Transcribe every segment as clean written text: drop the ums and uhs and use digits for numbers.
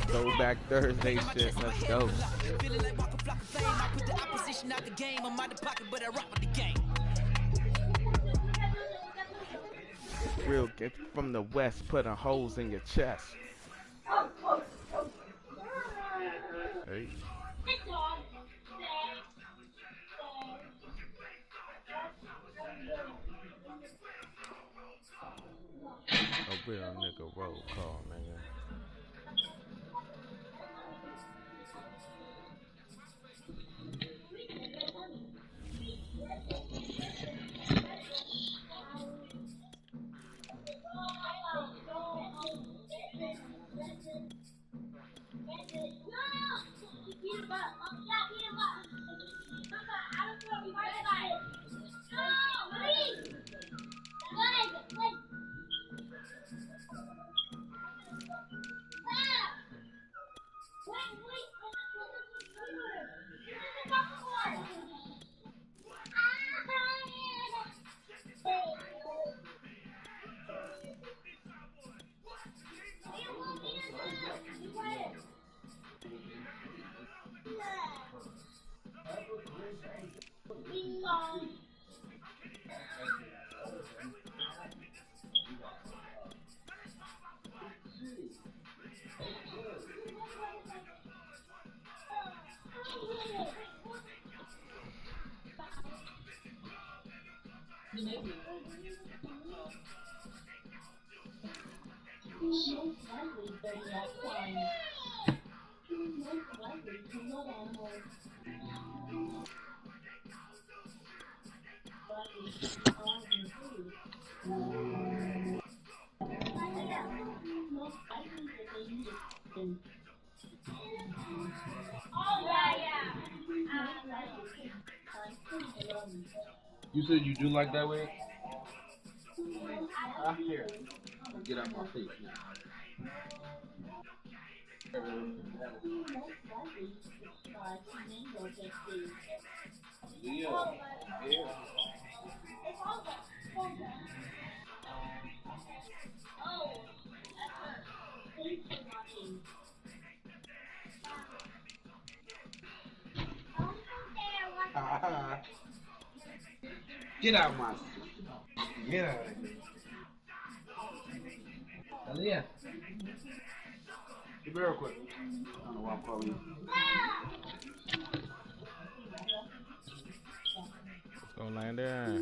Throwback Thursday shit. Let's go. Real get from the west, putting holes in your chest. Hey. A real nigga roll call, nigga. You said you do like that way? Here. Get out my face now. Yeah. Get out my face. Get out of here. Aaliyah. Get real quick. I don't know why I'm calling you. Let's go, Landon.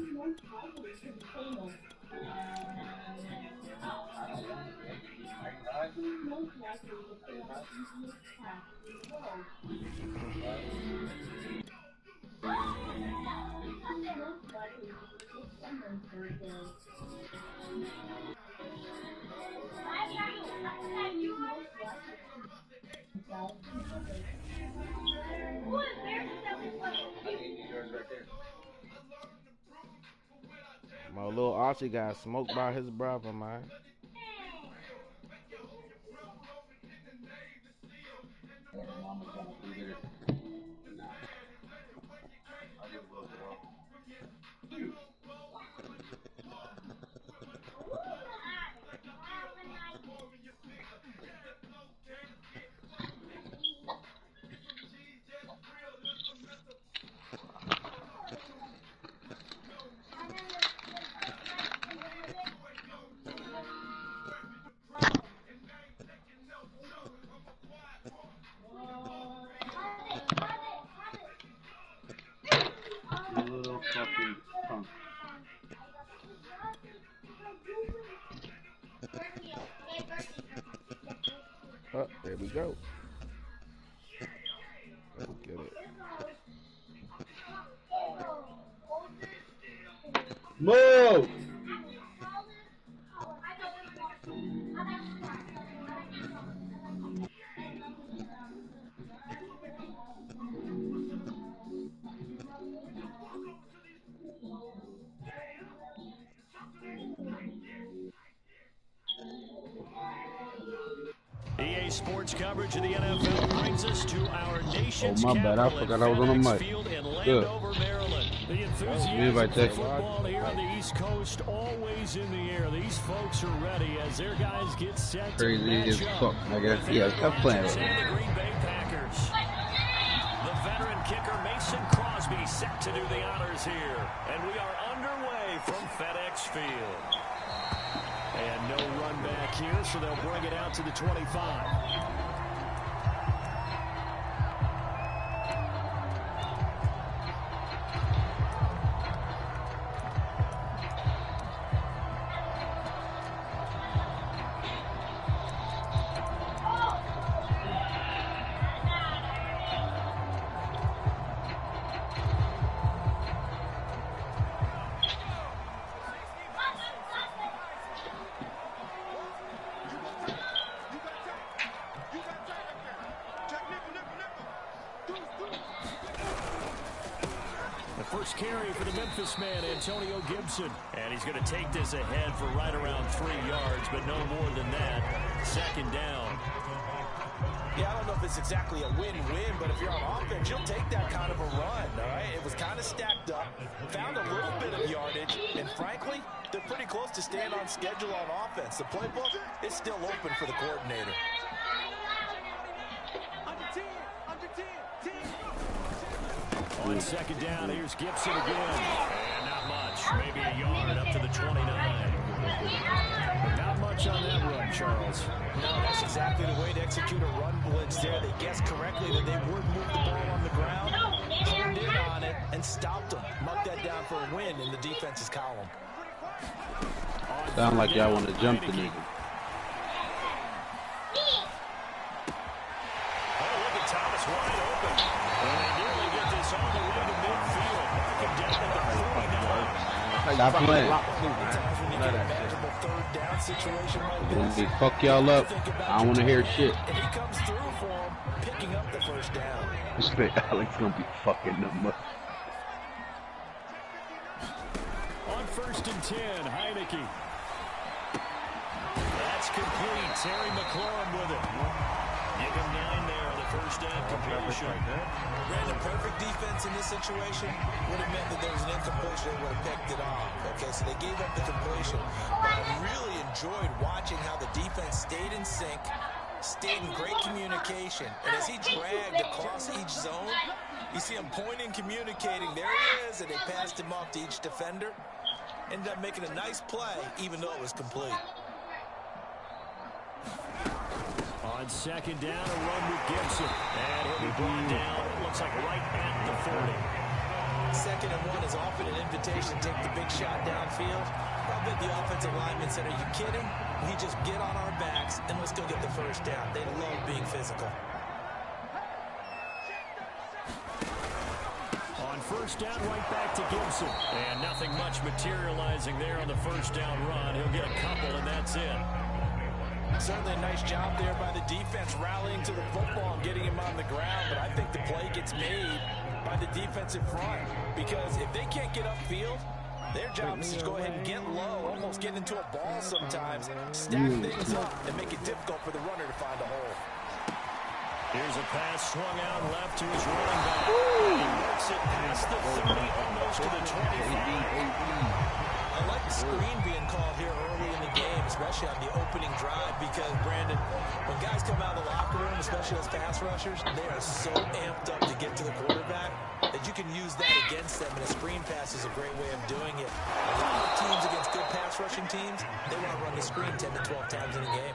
My little Archie got smoked by his brother, man. Little fucking punk. Oh, there we go. Let's get it. Move! EA Sports coverage of the NFL brings us to our nation's my bad. I capital forgot at I was on the FedEx mic. Field in Good. Landover, Maryland. The enthusiasm for football here on the East Coast, always in the air. These folks are ready as their guys get set to match up. Yeah, stop playing with The Green Bay Packers. The veteran kicker Mason Crosby set to do the honors here. And we are underway from FedEx Field. And no run back here, so they'll bring it out to the 25. First carry for the Memphis man, Antonio Gibson. And he's going to take this ahead for right around 3 yards, but no more than that. Second down. Yeah, I don't know if it's exactly a win-win, but if you're on offense, you'll take that kind of a run, all right? It was kind of stacked up, found a little bit of yardage, and frankly, they're pretty close to staying on schedule on offense. The playbook is still open for the coordinator. On second down, here's Gibson again. And not much. Maybe a yard up to the 29. Not much on that run, Charles. No, that's exactly the way to execute a run blitz there. They guessed correctly that they would move the ball on the ground, honed in on it, and stopped them. Mark that down for a win in the defense's column. Sound like y'all want to jump the nigga. Oh, look at Thomas wide open. And they nearly get this all the way to midfield. Mark him down at the 49. Stop playing. When they fuck y'all up, I don't want to hear shit. And he comes through for him, picking up the first down. This man Alex gonna be fucking them up. On 1st and 10, Heineke. That's complete. Terry McLaurin with it. Give him 9 there on the first down completion. Ran a perfect defense in this situation. Would have meant that there was an incompletion. They would have picked it off. Okay, so they gave up the completion. But I really enjoyed watching how the defense stayed in sync, stayed in great communication. And as he dragged across each zone, you see him pointing, communicating. There he is, and they passed him off to each defender. Ended up making a nice play, even though it was complete. On second down, a run with Gibson. And he'll be brought down, it looks like right at the 30. 2nd and 1 is often an invitation to take the big shot downfield. I bet the offensive lineman said, are you kidding? We just get on our backs and let's go get the first down. They love being physical. On 1st down, right back to Gibson. And nothing much materializing there on the 1st down run. He'll get a couple, and that's it. Certainly a nice job there by the defense rallying to the football and getting him on the ground, but I think the play gets made by the defensive front because if they can't get upfield, their job is to go ahead and get low, almost get into a ball sometimes, stack things up, and make it difficult for the runner to find a hole. Here's a pass swung out left to his running back. He works it past the 30, almost to the 25. I like the screen being called here early in the game, especially on the opening drive, because, Brandon, when guys come out of the locker room, especially as pass rushers, they are so amped up to get to the quarterback that you can use that against them, and a screen pass is a great way of doing it. A lot of teams against good pass rushing teams, they want to run the screen 10 to 12 times in a game.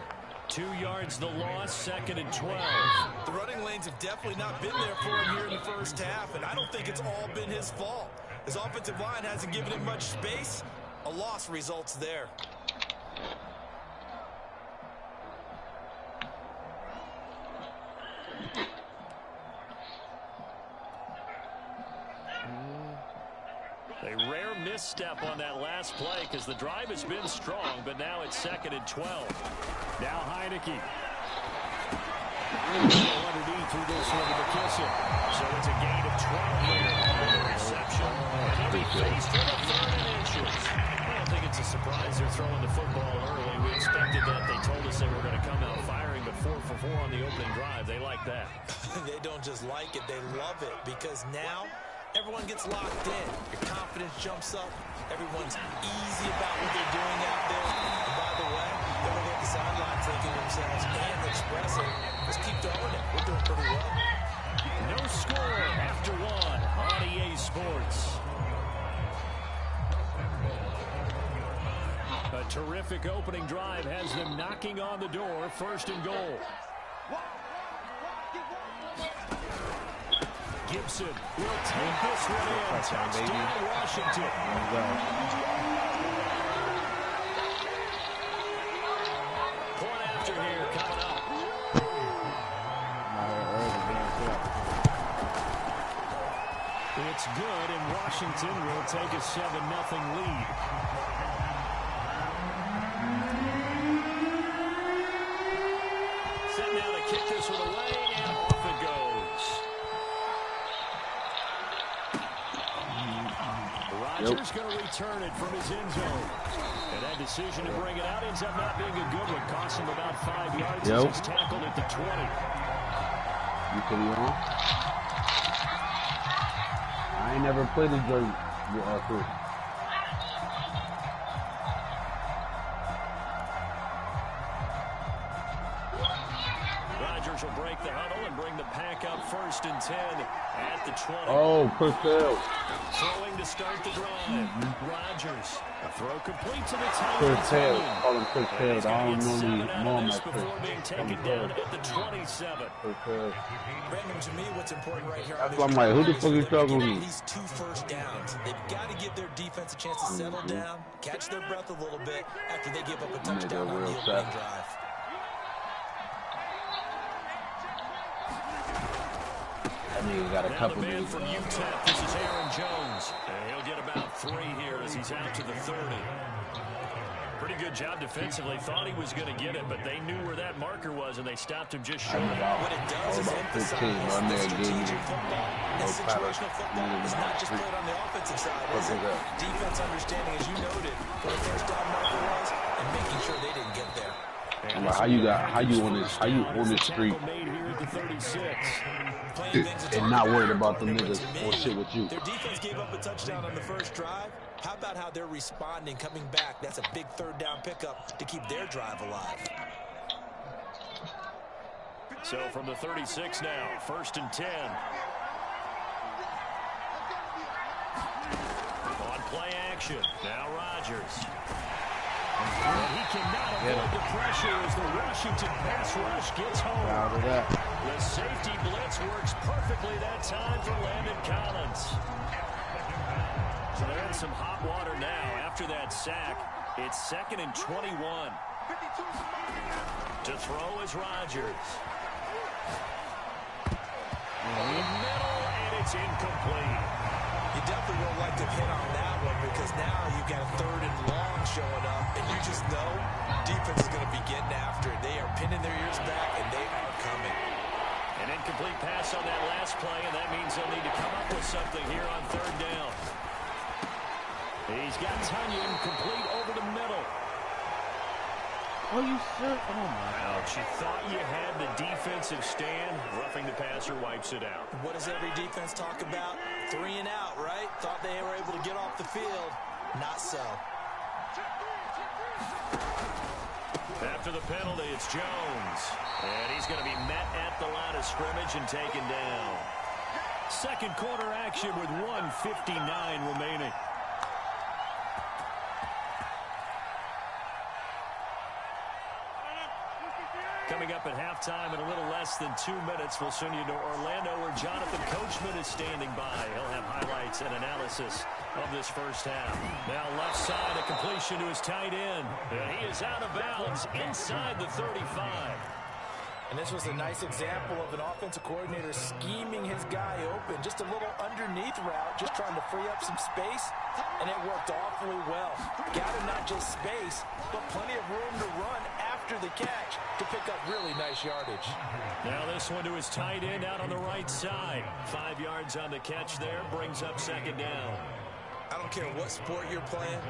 2 yards the loss, 2nd and 12. The running lanes have definitely not been there for him here in the first half, and I don't think it's all been his fault. His offensive line hasn't given him much space. A loss results there. A rare misstep on that last play because the drive has been strong, but now it's 2nd and 12. Now Heineke. Underneath through this one to McKissick. So it's a gain of 12 there on the reception. And he'll be faced with a 3rd and inches. I don't think it's a surprise they're throwing the football early. We expected that. They told us they were going to come out firing, but 4 for 4 on the opening drive. They like that. They don't just like it, they love it, because now everyone gets locked in. Your confidence jumps up. Everyone's easy about what they're doing out there. And by the way, they're looking at the sideline thinking to themselves and expressing, let's keep throwing it. We're doing pretty well. No score after one on EA Sports. A terrific opening drive has them knocking on the door, 1st and goal. Gibson will take this one in. Touchdown, Washington. Point after here coming up. It's good, and Washington will take a 7-0 lead. Set now to kick this one away, and off it goes. Rodgers going to return it from his end zone. And that decision to bring it out ends up not being a good one. Costs him about 5 yards as he's tackled at the 20. You can be on. I ain't never played a joint with R3. Rodgers will break the huddle and bring the pack up 1st and 10 at the 20. Oh, push out. Throwing to start the drive. Rodgers. A throw complete to the tight Chris Taylor. end. Call him Chris Taylor. I don't normally know him like before being taken down at the 27. Brandon, to me, what's important right here. That's why I'm like, who the fuck is talking to me? These 2 first downs. They've got to give their defense a chance to settle down, catch their breath a little bit after they give up a touchdown on the opening drive. Got a now couple the man of from UTEP, this is Aaron Jones. And he'll get about 3 here as he's out to the 30. Pretty good job defensively. Thought he was going to get it, but they knew where that marker was, and they stopped him just short. What it does is emphasize the strategic football and situational football is not just played on the offensive side, is it? Defense understanding, as you noted, where the first down marker was, and making sure they didn't get there. How you on this street and not worried about the niggas or shit with you. Their defense gave up a touchdown on the first drive. How about how they're responding, coming back? That's a big 3rd down pickup to keep their drive alive. So from the 36 now, 1st and 10. On play action, now Rodgers. And he cannot avoid the pressure as the Washington pass rush gets home. The safety blitz works perfectly that time for Landon Collins. So they're in some hot water now after that sack. It's 2nd and 21. To throw is Rodgers. In the middle, and it's incomplete. You definitely won't like to hit on that one because now you've got a 3rd and long showing up, and you just know defense is going to be getting after it. They are pinning their ears back, and they are coming. An incomplete pass on that last play, and that means they'll need to come up with something here on 3rd down. He's got Tunyon complete over the middle. Oh, you said, oh my. Ouch, you thought you had the defensive stand. Roughing the passer wipes it out. What does every defense talk about? 3 and out, right? Thought they were able to get off the field. Not so. After the penalty, it's Jones. And he's going to be met at the line of scrimmage and taken down. 2nd quarter action with 1:59 remaining. Coming up at halftime in a little less than 2 minutes, we'll send you to Orlando where Jonathan Coachman is standing by. He'll have highlights and analysis of this first half. Now left side, a completion to his tight end. And he is out of bounds inside the 35. And this was a nice example of an offensive coordinator scheming his guy open. Just a little underneath route, just trying to free up some space, and it worked awfully well. Got him not just space, but plenty of room to run after the catch to pick up really nice yardage. Now this one to his tight end out on the right side. 5 yards on the catch there, brings up 2nd down. I don't care what sport you're playing.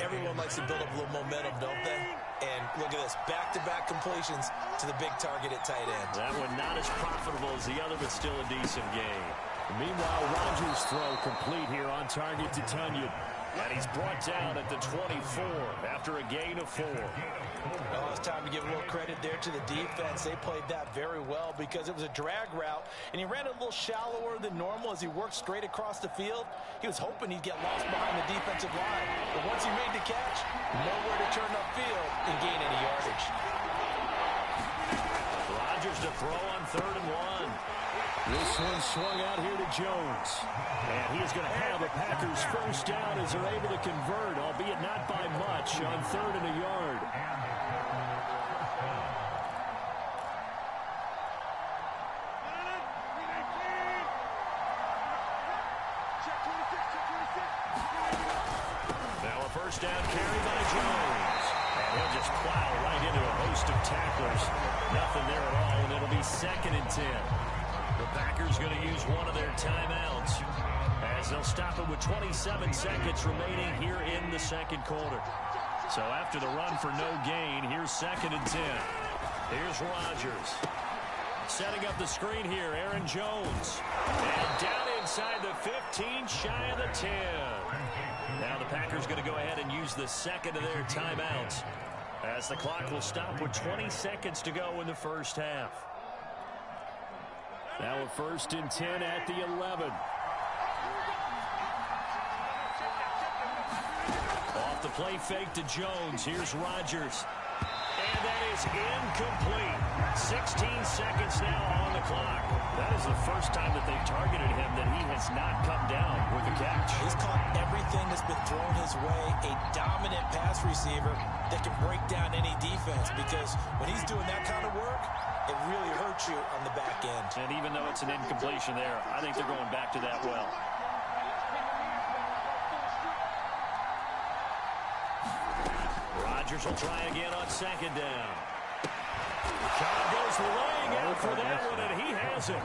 Everyone likes to build up a little momentum, don't they? And look at this, back-to-back completions to the big target at tight end. That one not as profitable as the other, but still a decent game. Meanwhile, Rodgers' throw complete here on target to Tunyon. And he's brought down at the 24 after a gain of 4. Well, it's time to give a little credit there to the defense. They played that very well because it was a drag route, and he ran a little shallower than normal as he worked straight across the field. He was hoping he'd get lost behind the defensive line. But once he made the catch, nowhere to turn upfield and gain any yardage. Rodgers to throw on 3rd and 1. This one swung out here to Jones. And he is going to have a Packers first down as they're able to convert, albeit not by much, on 3rd and a yard. Now a first down carry by Jones. And he'll just plow right into a host of tacklers. Nothing there at all, and it'll be 2nd and 10. The Packers going to use one of their timeouts as they'll stop it with 27 seconds remaining here in the second quarter. So after the run for no gain, here's 2nd and 10. Here's Rodgers. Setting up the screen here, Aaron Jones. And down inside the 15, shy of the 10. Now the Packers going to go ahead and use the second of their timeouts as the clock will stop with 20 seconds to go in the first half. Now a 1st and 10 at the 11. Off the play fake to Jones. Here's Rodgers. And that is incomplete. 16 seconds now on the clock. That is the first time that they've targeted him that he has not come down with a catch. He's caught everything that's been thrown his way. A dominant pass receiver that can break down any defense, because when he's doing that kind of work, it really hurts you on the back end. And even though it's an incompletion there, I think they're going back to that well. Rodgers will try again on 2nd down. Cobb goes laying out for that one, and he has it.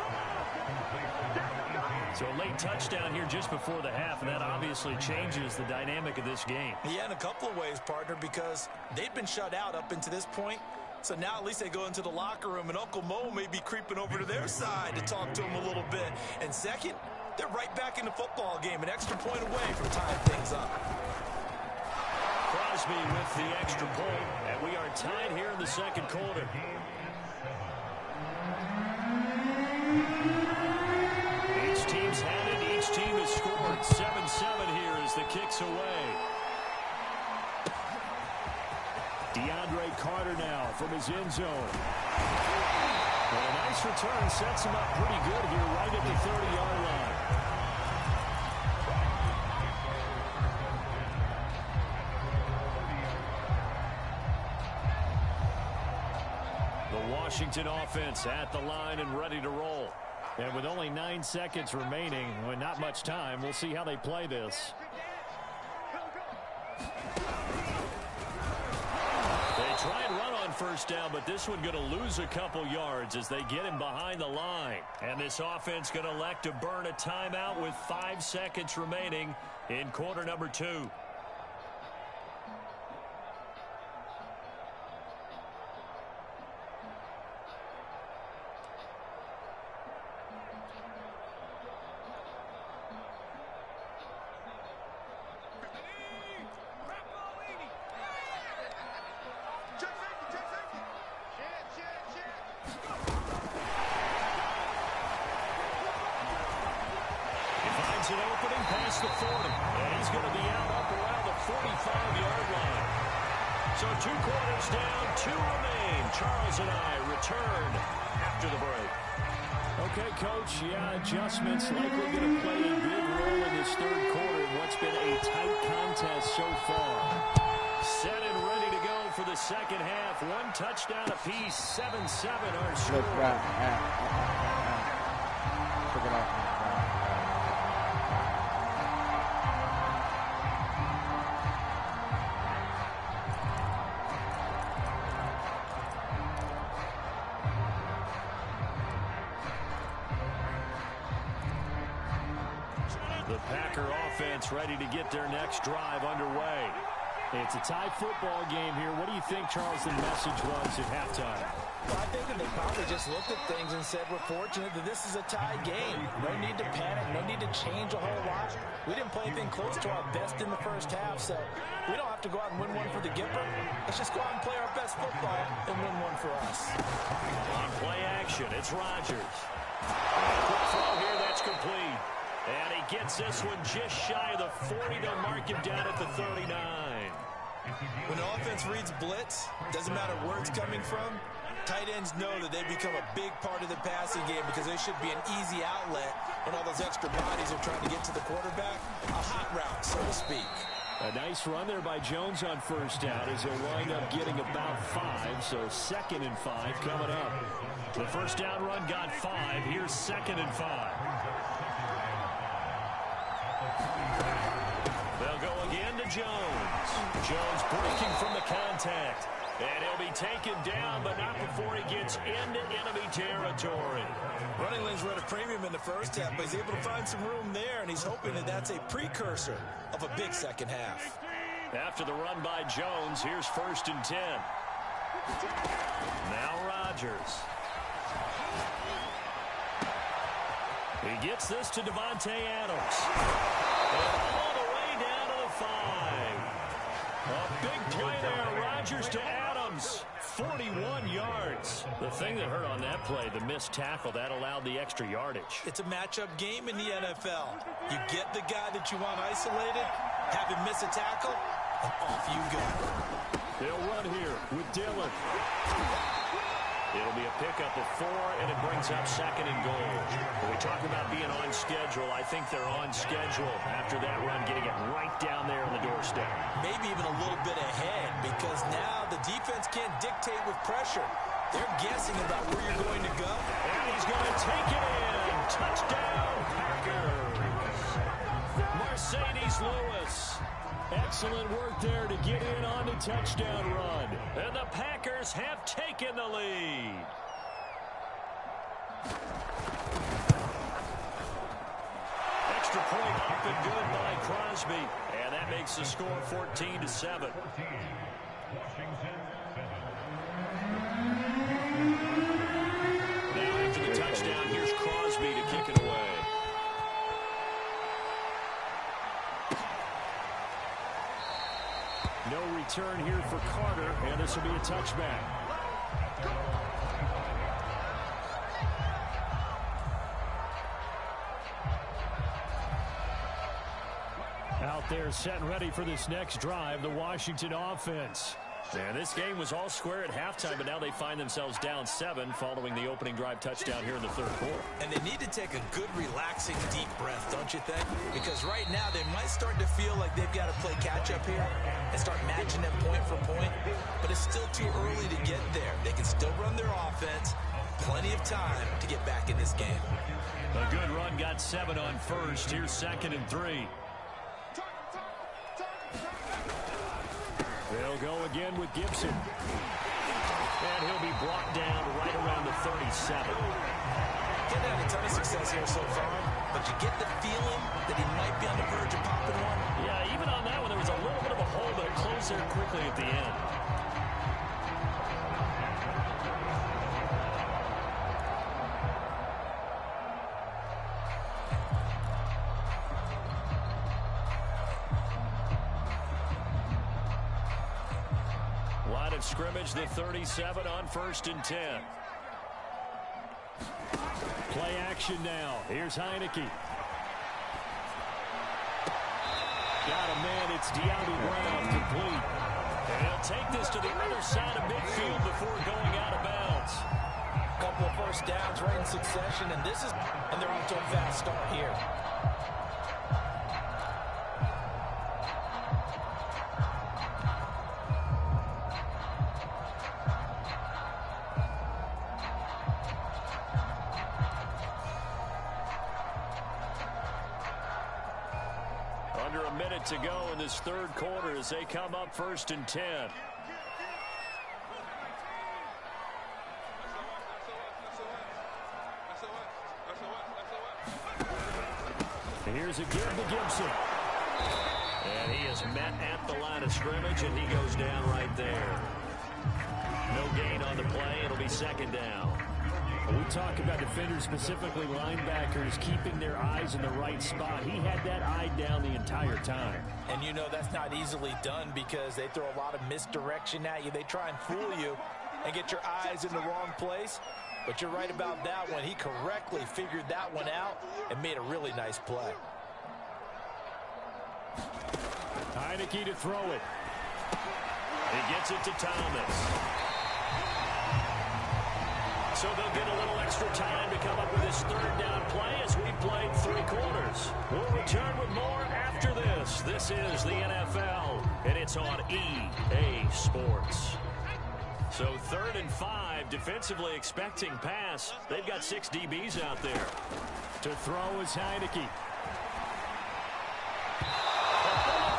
So a late touchdown here just before the half, and that obviously changes the dynamic of this game. Yeah, in a couple of ways, partner, because they've been shut out up until this point. So now at least they go into the locker room, and Uncle Mo may be creeping over to their side to talk to him a little bit. And second, they're right back in the football game, an extra point away from tying things up. Crosby with the extra point, and we are tied here in the second quarter. Each team's had it. Each team has scored. 7-7 here as the kick's away. DeAndre Carter now from his end zone. Well, a nice return sets him up pretty good here right at the 30-yard line. The Washington offense at the line and ready to roll. And with only 9 seconds remaining, well, not much time, we'll see how they play this. They try and run on first down, but this one going to lose a couple yards as they get him behind the line. And this offense going to elect to burn a timeout with 5 seconds remaining in quarter number 2. An opening past the 40, and he's going to be out up around the 45-yard line. So 2 quarters down, 2 remain. Charles and I return after the break. Okay, Coach, yeah, adjustments likely going to play a big role in this third quarter in what's been a tight contest so far. Set and ready to go for the second half. 1 touchdown apiece, 7-7 our score. Took it off. The Packer offense ready to get their next drive underway. It's a tie football game here. What do you think, Charles, the message was at halftime? Well, I think that they probably just looked at things and said, we're fortunate that this is a tie game. No need to panic, no need to change a whole lot. We didn't play anything close to our best in the first half, so we don't have to go out and win one for the Gipper. Let's just go out and play our best football and win one for us. On play action, it's Rodgers. Quick throw here, that's complete. And he gets this one just shy of the 40. They'll mark him down at the 39. When the offense reads blitz, doesn't matter where it's coming from, tight ends know that they become a big part of the passing game because they should be an easy outlet when all those extra bodies are trying to get to the quarterback. A hot route, so to speak. A nice run there by Jones on first down as he'll wind up getting about 5, so 2nd and 5 coming up. The first down run got 5. Here's 2nd and 5. They'll go again to Jones. Jones breaking from the contact. And he'll be taken down, but not before he gets into enemy territory. Running lanes were at a premium in the first half, but he's able to find some room there, and he's hoping that that's a precursor of a big second half. After the run by Jones, here's 1st and 10. Now Rodgers. He gets this to Devontae Adams. And all the way down to the 5. A big play there, Rodgers to Adams. 41 yards. The thing that hurt on that play, the missed tackle, that allowed the extra yardage. It's a matchup game in the NFL. You get the guy that you want isolated, have him miss a tackle, and off you go. They'll run here with Dillon. It'll be a pickup of 4, and it brings up 2nd and goal. When we talk about being on schedule, I think they're on schedule after that run, getting it right down there on the doorstep. Maybe even a little bit ahead, because now the defense can't dictate with pressure. They're guessing about where you're going to go. And he's going to take it in. Touchdown, Packers. Mercedes Lewis. Excellent work there to get in on the touchdown run. And the Packers have taken the lead. Extra point up and good by Crosby. And that makes the score 14-7. Now after the touchdown, here's Crosby to kick it away. No return here for Carter, and this will be a touchback. Out there set and ready for this next drive, the Washington offense. And this game was all square at halftime, but now they find themselves down 7 following the opening drive touchdown here in the 3rd quarter. And they need to take a good, relaxing, deep breath, don't you think? Because right now they might start to feel like they've got to play catch-up here and start matching them point for point. But it's still too early to get there. They can still run their offense. Plenty of time to get back in this game. A good run got 7 on first. Here's 2nd and 3. They'll go again with Gibson. And he'll be brought down right around the 37. He's had a ton of success here so far, but you get the feeling that he might be on the verge of popping one. Yeah, even on that one, there was a little bit of a hole, but it closed there quickly at the end. Line of scrimmage, the 37 on 1st and 10. Play action now. Here's Heineke. Got a man. It's De'Ami Brown complete. And he'll take this to the other side of midfield before going out of bounds. A couple of first downs right in succession, and they're off to a fast start here. Under a minute to go in this 3rd quarter as they come up 1st and 10. Here's a give to Gibson. And he is met at the line of scrimmage, and he goes down right there. No gain on the play. It'll be second down. We talk about defenders, specifically linebackers, keeping their eyes in the right spot. He had that eye down the entire time. And you know that's not easily done because they throw a lot of misdirection at you. They try and fool you and get your eyes in the wrong place. But you're right about that one. He correctly figured that one out and made a really nice play. Heineke to throw it. He gets it to Thomas. So they'll get a little extra time to come up with his third down play as we played 3 quarters. We'll return with more after this. This is the NFL, and it's on EA Sports. So 3rd and 5, defensively expecting pass. They've got 6 DBs out there. To throw is Heineke.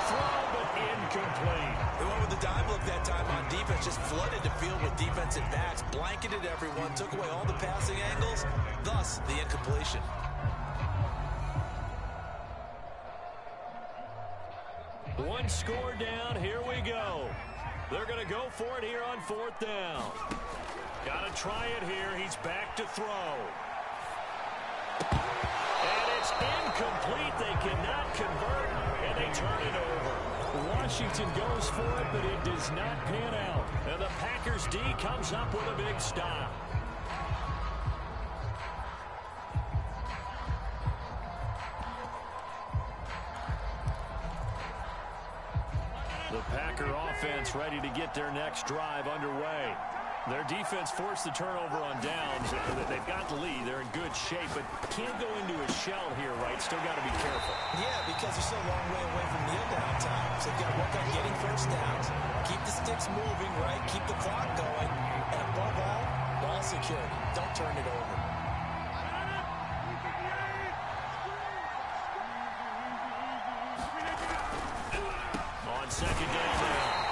Throw, but incomplete. They went with the dime look that time on defense, just flooded the field with defensive backs, blanketed everyone, took away all the passing angles, thus the incompletion. One score down, here we go. They're going to go for it here on 4th down. Got to try it here. He's back to throw. And it's incomplete. They cannot convert, and they turn it over. Washington goes for it, but it does not pan out. And the Packers D comes up with a big stop. The Packer offense ready to get their next drive underway. Their defense forced the turnover on downs. They've got the lead. They're in good shape, but can't go into a shell here, right? Still got to be careful. Yeah, because they're still a long way away from kneel down time. So they've got to work on getting first downs, keep the sticks moving, right? Keep the clock going. And above all, ball security. Don't turn it over. On second down now,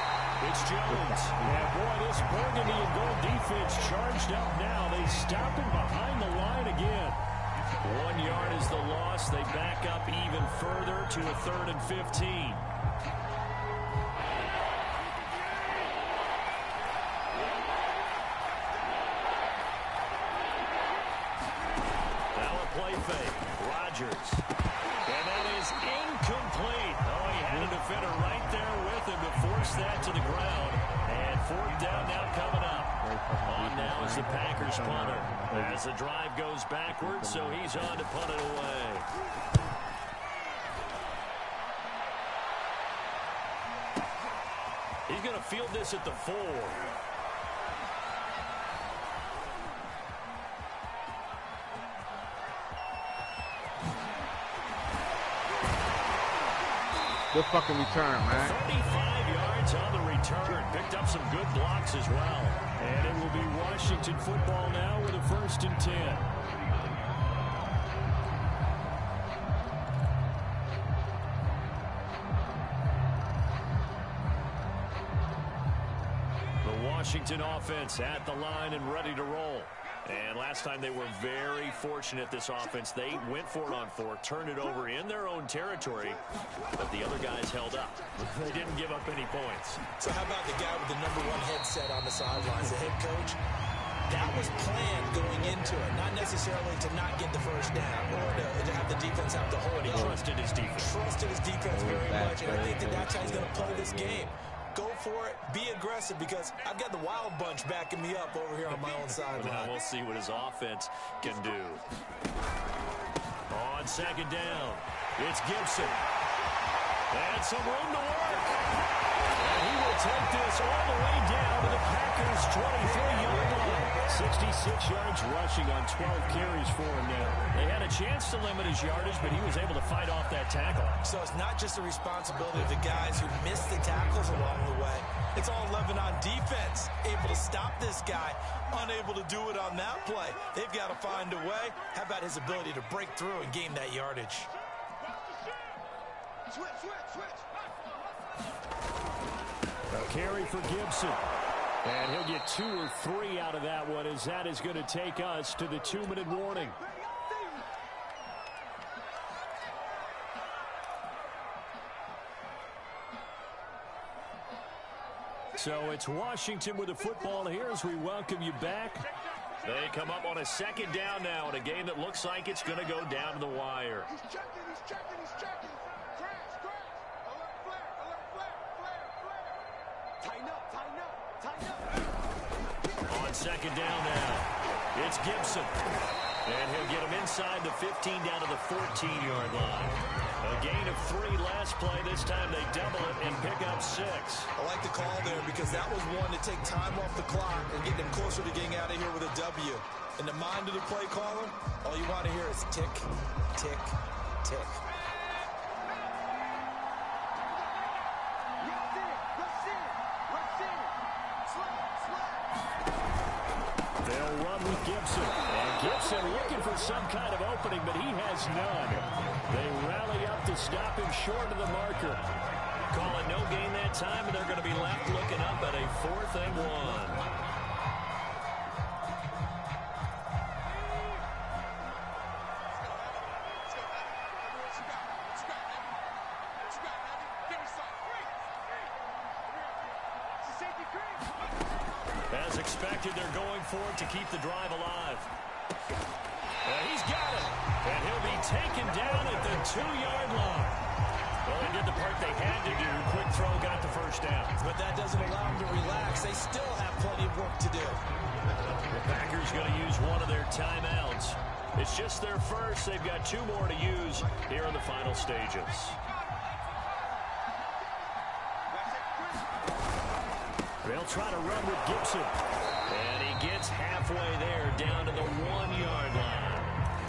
it's Jones. Yeah, boy, this burgundy and gold defense charged up now. They stop him behind the line again. 1 yard is the loss. They back up even further to a 3rd and 15. Now a play fake. Rodgers. And that is incomplete. Oh, he had a defender right there with him to force that to the ground. And 4th down now coming up. On now is the Packers punter. As the drive goes backwards, so he's on to punt it away. He's going to field this at the 4. Good fucking return, man. 35 yards on the return. Picked up some good blocks as well. And it will be Washington football now with a 1st and 10. The Washington offense at the line and ready to roll. And last time they were very fortunate, this offense. They went for it on 4, turned it over in their own territory, but the other guys held up. They didn't give up any points. So how about the guy with the #1 headset on the sidelines, the head coach? That was planned going into it, not necessarily to not get the first down or to have the defense have to hold But he up. trusted his defense. Trusted his defense very much, and I think that's how he's going to play this game. Go for it, be aggressive, because I've got the wild bunch backing me up over here on my own sideline. Now we'll see what his offense can do. On second down, it's Gibson. And some room to work. And he will take this all the way down to the Packers' 23-yard line. 66 yards rushing on 12 carries for him now. They had a chance to limit his yardage, but he was able to fight off that tackle. So it's not just the responsibility of the guys who missed the tackles along the way. It's all 11 on defense, able to stop this guy, unable to do it on that play. They've got to find a way. How about his ability to break through and gain that yardage? A carry for Gibson. And he'll get 2 or 3 out of that one, as that is going to take us to the 2-minute warning. So it's Washington with the football here as we welcome you back. They come up on a second down now in a game that looks like it's going to go down to the wire. He's checking. Crash. Alert, flare. Tighten up. On second down now, it's Gibson. And he'll get him inside the 15 down to the 14-yard line. A gain of 3 last play. This time they double it and pick up 6. I like the call there because that was one to take time off the clock and get them closer to getting out of here with a W. In the mind of the play caller, all you want to hear is tick, tick, tick. They'll run with Gibson. And Gibson looking for some kind of opening, but he has none. They rally up to stop him short of the marker. Call it no gain that time, and they're going to be left looking up at a 4th and 1. As expected, they're going for it to keep the drive alive. He's got it. And he'll be taken down at the 2-yard line. Well, they did the part they had to do. Quick throw got the first down. But that doesn't allow them to relax. They still have plenty of work to do. The Packers going to use one of their timeouts. It's just their first. They've got 2 more to use here in the final stages. They'll try to run with Gibson. And he gets halfway there, down to the 1-yard line.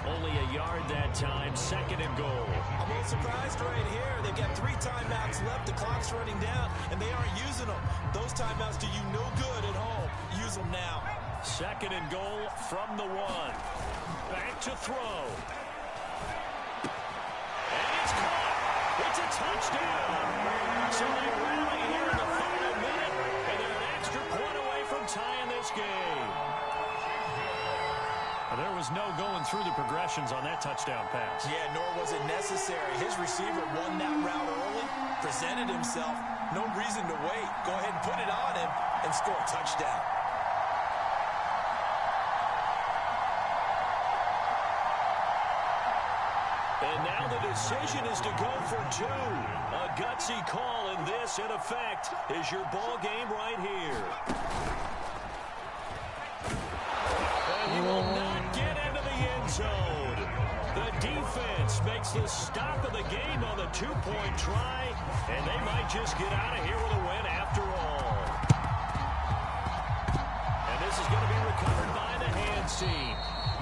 Only a yard that time, 2nd and goal. I'm a little surprised right here. They've got 3 timeouts left. The clock's running down, and they aren't using them. Those timeouts do you no good at home. Use them now. 2nd and goal from the 1. Back to throw. And it's caught. It's a touchdown. So they rally here in the final minute, and they're an extra point away from tying this game. There was no going through the progressions on that touchdown pass. Yeah, nor was it necessary. His receiver won that route early, presented himself. No reason to wait. Go ahead and put it on him and score a touchdown. And now the decision is to go for 2. A gutsy call, and this, in effect, is your ball game right here. And he will not get into the end zone. The defense makes the stop of the game on the 2-point try, and they might just get out of here with a win after all. And this is going to be recovered by the hands team.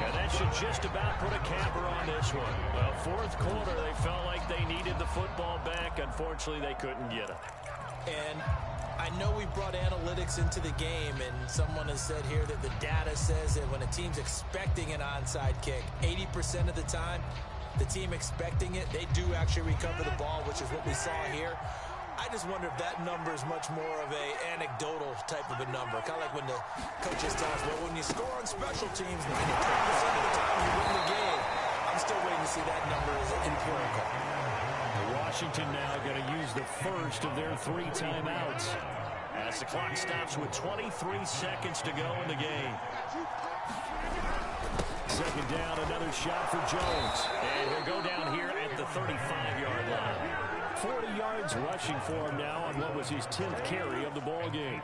And that should just about put a capper on this one. Well, 4th quarter, they felt like they needed the football back. Unfortunately, they couldn't get it. And I know we brought analytics into the game, and someone has said here that the data says that when a team's expecting an onside kick, 80% of the time, the team expecting it, they do actually recover the ball, which is what we saw here. I just wonder if that number is much more of a anecdotal type of a number. Kind of like when the coaches tell us, well, when you score on special teams, 92% of the time you win the game. I'm still waiting to see that number as empirical. Washington now going to use the first of their 3 timeouts. As the clock stops with 23 seconds to go in the game. 2nd down, another shot for Jones. And he'll go down here at the 35-yard line. 40 yards rushing for him now on what was his 10th carry of the ball game.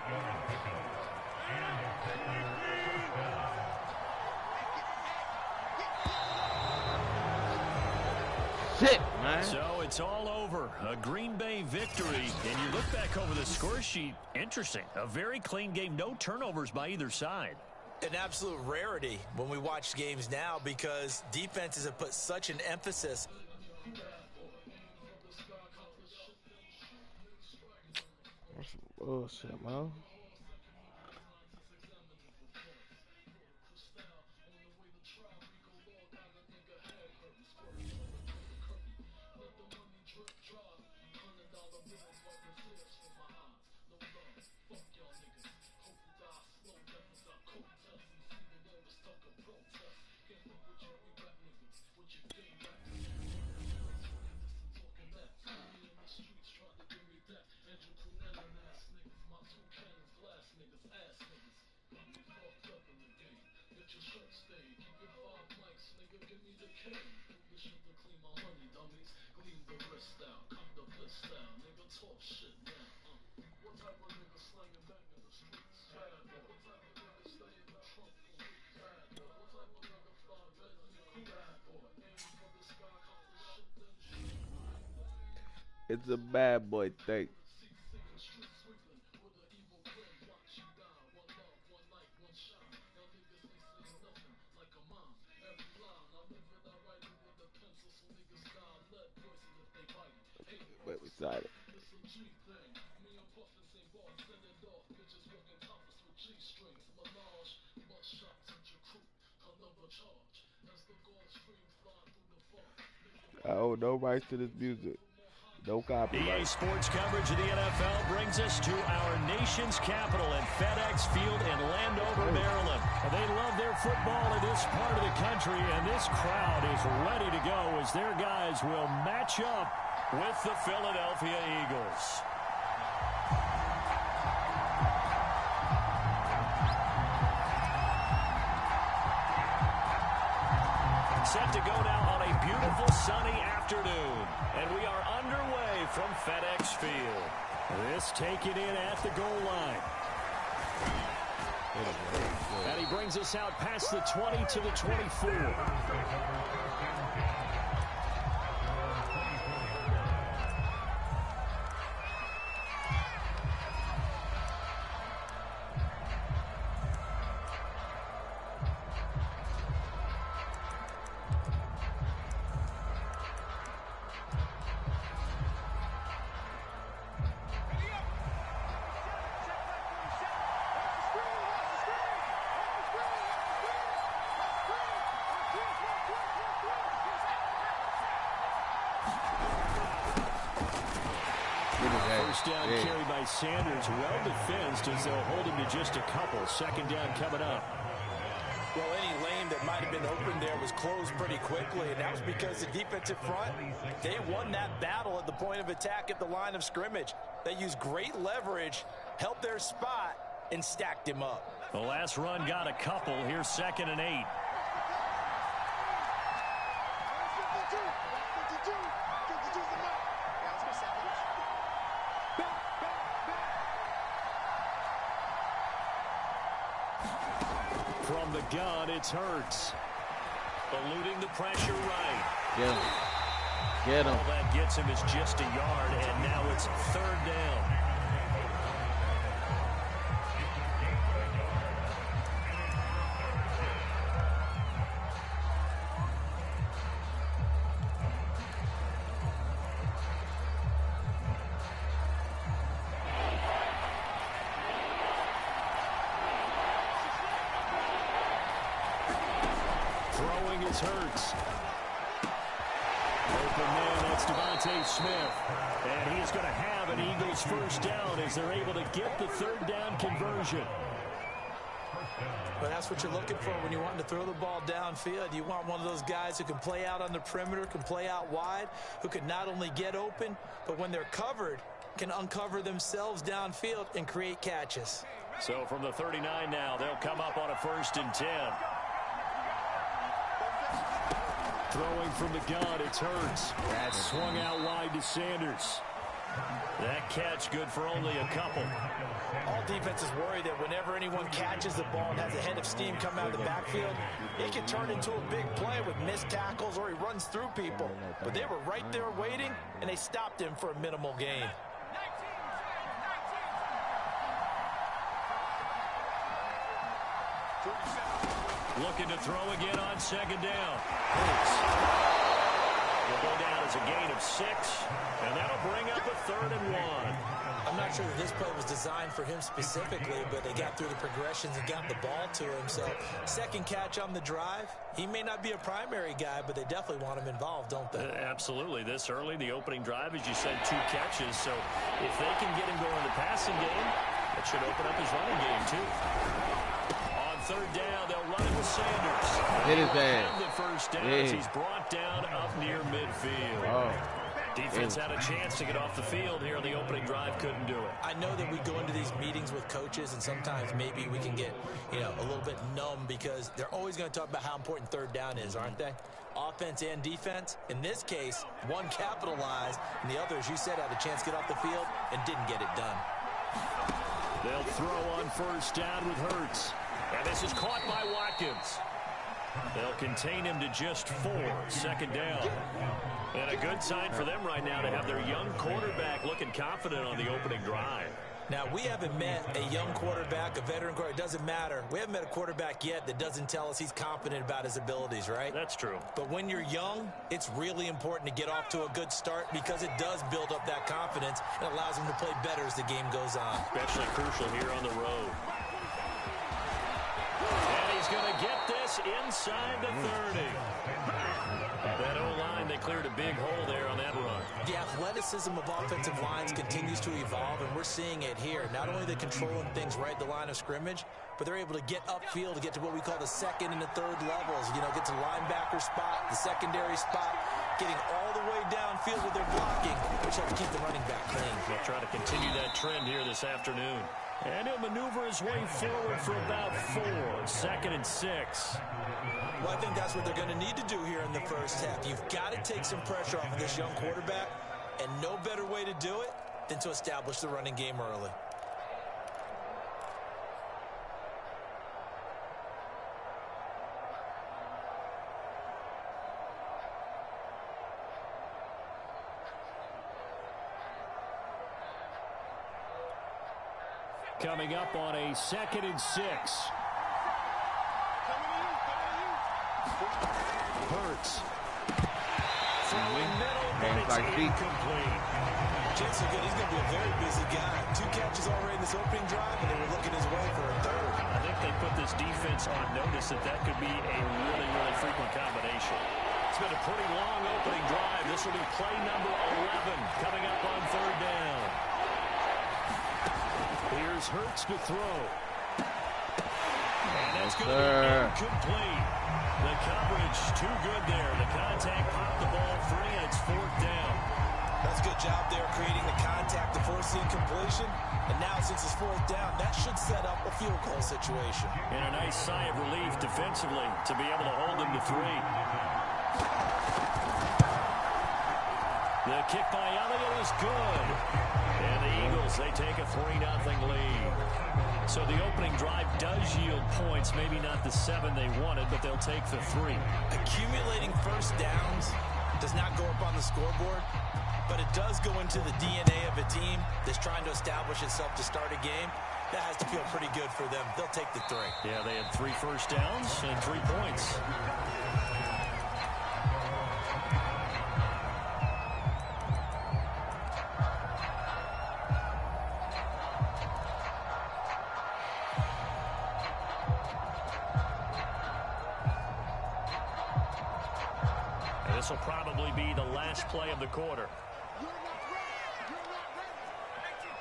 Sick, man. So it's all over. A Green Bay victory. And you look back over the score sheet, interesting. A very clean game. No turnovers by either side. An absolute rarity when we watch games now because defenses have put such an emphasis. That's some bullshit, man. It's a bad boy thing. Wait, beside it. Oh, no rights to this music. No copyright. EA Sports coverage of the NFL brings us to our nation's capital at FedEx Field in Landover, Maryland. They love their football in this part of the country, and this crowd is ready to go as their guys will match up with the Philadelphia Eagles. Set to go now on a beautiful sunny afternoon, and we are underway from FedEx Field. This taken in at the goal line. And he brings us out past the 20 to the 24. First down carry by Sanders, well defensed as they'll hold him to just a couple. Second down coming up. Well, any lane that might have been open there was closed pretty quickly, and that was because the defensive front, they won that battle at the point of attack at the line of scrimmage. They used great leverage, held their spot, and stacked him up. The last run got a couple. Here's 2nd and 8. From the gun, it's Hurts. Eluding the pressure right. Get him. Get him. All that gets him is just a yard, and now it's 3rd down. Hurts. Open man, that's Smith. And he is going to have an Eagles first down as they're able to get the 3rd down conversion. But that's what you're looking for when you want to throw the ball downfield. You want one of those guys who can play out on the perimeter, can play out wide, who can not only get open, but when they're covered, can uncover themselves downfield and create catches. So from the 39 now, they'll come up on a 1st and 10. Throwing from the gun, it's Hurts. That swung out wide to Sanders. That catch good for only a couple. All defenses worry that whenever anyone catches the ball and has a head of steam come out of the backfield, it can turn into a big play with missed tackles or he runs through people. But they were right there waiting, and they stopped him for a minimal gain. Looking to throw again on 2nd down. Will go down as a gain of 6, and that'll bring up a 3rd and 1. I'm not sure that this play was designed for him specifically, but they got through the progressions and got the ball to him. So 2nd catch on the drive. He may not be a primary guy, but they definitely want him involved, don't they? Absolutely. This early, the opening drive, as you said, 2 catches. So if they can get him going in the passing game, that should open up his running game, too. On 3rd down, they'll run it with Sanders. Hit his ass. The first down as he's brought down up near midfield. Oh. Defense had a chance to get off the field here on the opening drive, couldn't do it. I know that we go into these meetings with coaches, and sometimes maybe we can get, a little bit numb because they're always going to talk about how important third down is, aren't they? Offense and defense. In this case, one capitalized, and the other, as you said, had a chance to get off the field and didn't get it done. They'll throw on first down with Hurts. And this is caught by Watkins. They'll contain him to just 4. Second down. And a good sign for them right now to have their young quarterback looking confident on the opening drive. Now, we haven't met a young quarterback, a veteran quarterback. It doesn't matter. We haven't met a quarterback yet that doesn't tell us he's confident about his abilities, right? That's true. But when you're young, it's really important to get off to a good start because it does build up that confidence and allows him to play better as the game goes on. Especially crucial here on the road. And he's going to get this inside the 30. That O-line, they cleared a big hole there on that run. The athleticism of offensive lines continues to evolve, and we're seeing it here. Not only are they controlling things right at the line of scrimmage, but they're able to get upfield to get to what we call the second and the third levels. Get to the linebacker spot, the secondary spot, getting all the way downfield with their blocking, which helps keep the running back clean. They'll try to continue that trend here this afternoon. And he'll maneuver his way forward for about 4. Second and 6. Well, I think that's what they're going to need to do here in the first half. You've got to take some pressure off of this young quarterback, and no better way to do it than to establish the running game early. Coming up on a second and 6. Hurts. Throwing middle, but it's incomplete. Jason, good. He's going to be a very busy guy. 2 catches already in this opening drive, and they were looking his way for a third. I think they put this defense on notice that could be a really, really frequent combination. It's been a pretty long opening drive. This will be play number 11 coming up on third down. Here's Hurts to throw. And that's going to be incomplete. The coverage too good there. The contact popped the ball free, and it's 4th down. That's a good job there creating the contact to force the incompletion. And now since it's 4th down, that should set up a field goal situation. And a nice sigh of relief defensively to be able to hold them to 3. The kick by Elliott is good. And the Eagles, they take a 3-0 lead. So the opening drive does yield points, maybe not the 7 they wanted, but they'll take the 3. Accumulating first downs does not go up on the scoreboard, but it does go into the DNA of a team that's trying to establish itself to start a game. That has to feel pretty good for them. They'll take the 3. Yeah, they had 3 first downs and 3 points. This will probably be the last play of the quarter. You're not ready. You're not ready.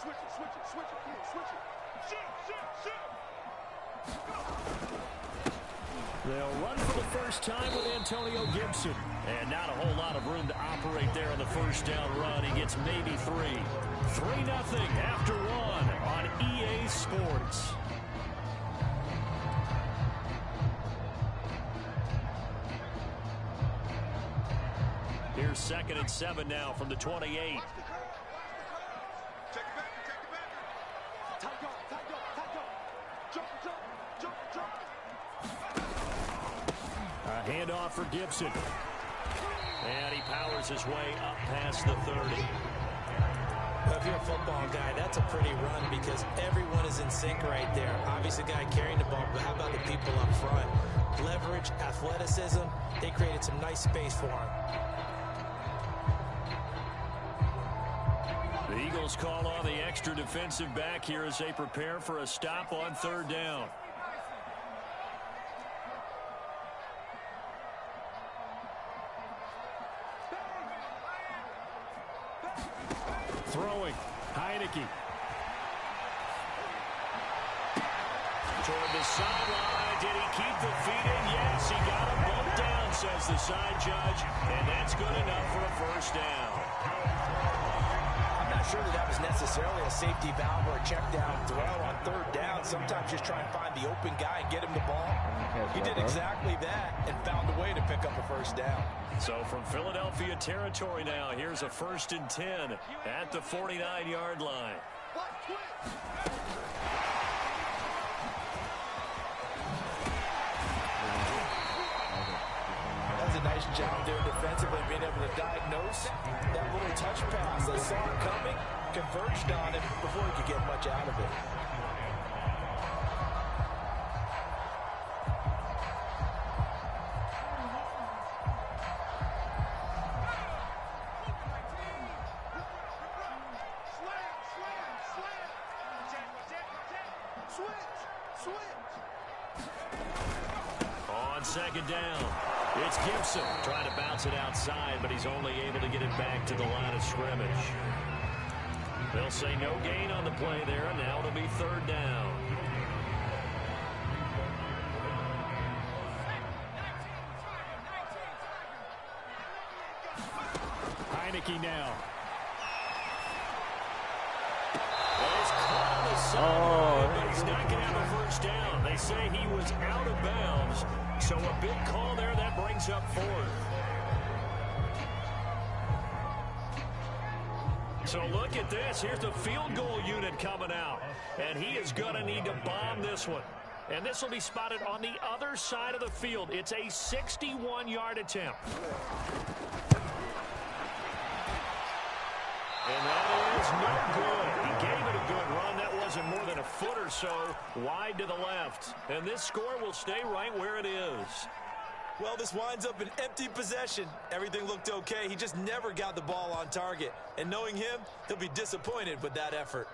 Switch it, switch it, switch it, kid, switch it. Shoot. They'll run for the first time with Antonio Gibson. And not a whole lot of room to operate there on the first down run. He gets maybe 3. 3-0 after 1 on EA Sports. Here's 2nd and 7 now from the 28. Check it back, check it back. Tight go. Jump. A handoff for Gibson. And he powers his way up past the 30. Well, if you're a football guy, that's a pretty run because everyone is in sync right there. Obviously, the guy carrying the ball, but how about the people up front? Leverage, athleticism, they created some nice space for him. The Eagles call on the extra defensive back here as they prepare for a stop on third down. Throwing, Heineke. Toward the sideline, did he keep the feet in? Yes, he got him bumped down says the side judge, and that's good enough for a first down. I'm not sure that was necessarily a safety valve or a check down throw on third down. Sometimes just try and find the open guy and get him the ball. He did exactly that and found a way to pick up a first down. So from Philadelphia territory now, here's a 1st and 10 at the 49-yard line. That's a nice job there defensively, being able to diagnose that little touch pass. They saw it coming, converged on it before he could get much out of it. On second down, it's Gibson trying to bounce it outside, but he's only able to get it back to the line of scrimmage. They'll say no gain on the play there, and now it'll be third down. Heineke now. But he's not going to have a first down. They say he was out of bounds. So a big call there that brings up 4th. So look at this. Here's the field goal unit coming out. And he is going to need to bomb this one. And this will be spotted on the other side of the field. It's a 61-yard attempt. And that is no good. He gave it a good run. That wasn't more than a foot or so wide to the left. And this score will stay right where it is. Well, this winds up an empty possession. Everything looked okay. He just never got the ball on target. And knowing him, he'll be disappointed with that effort.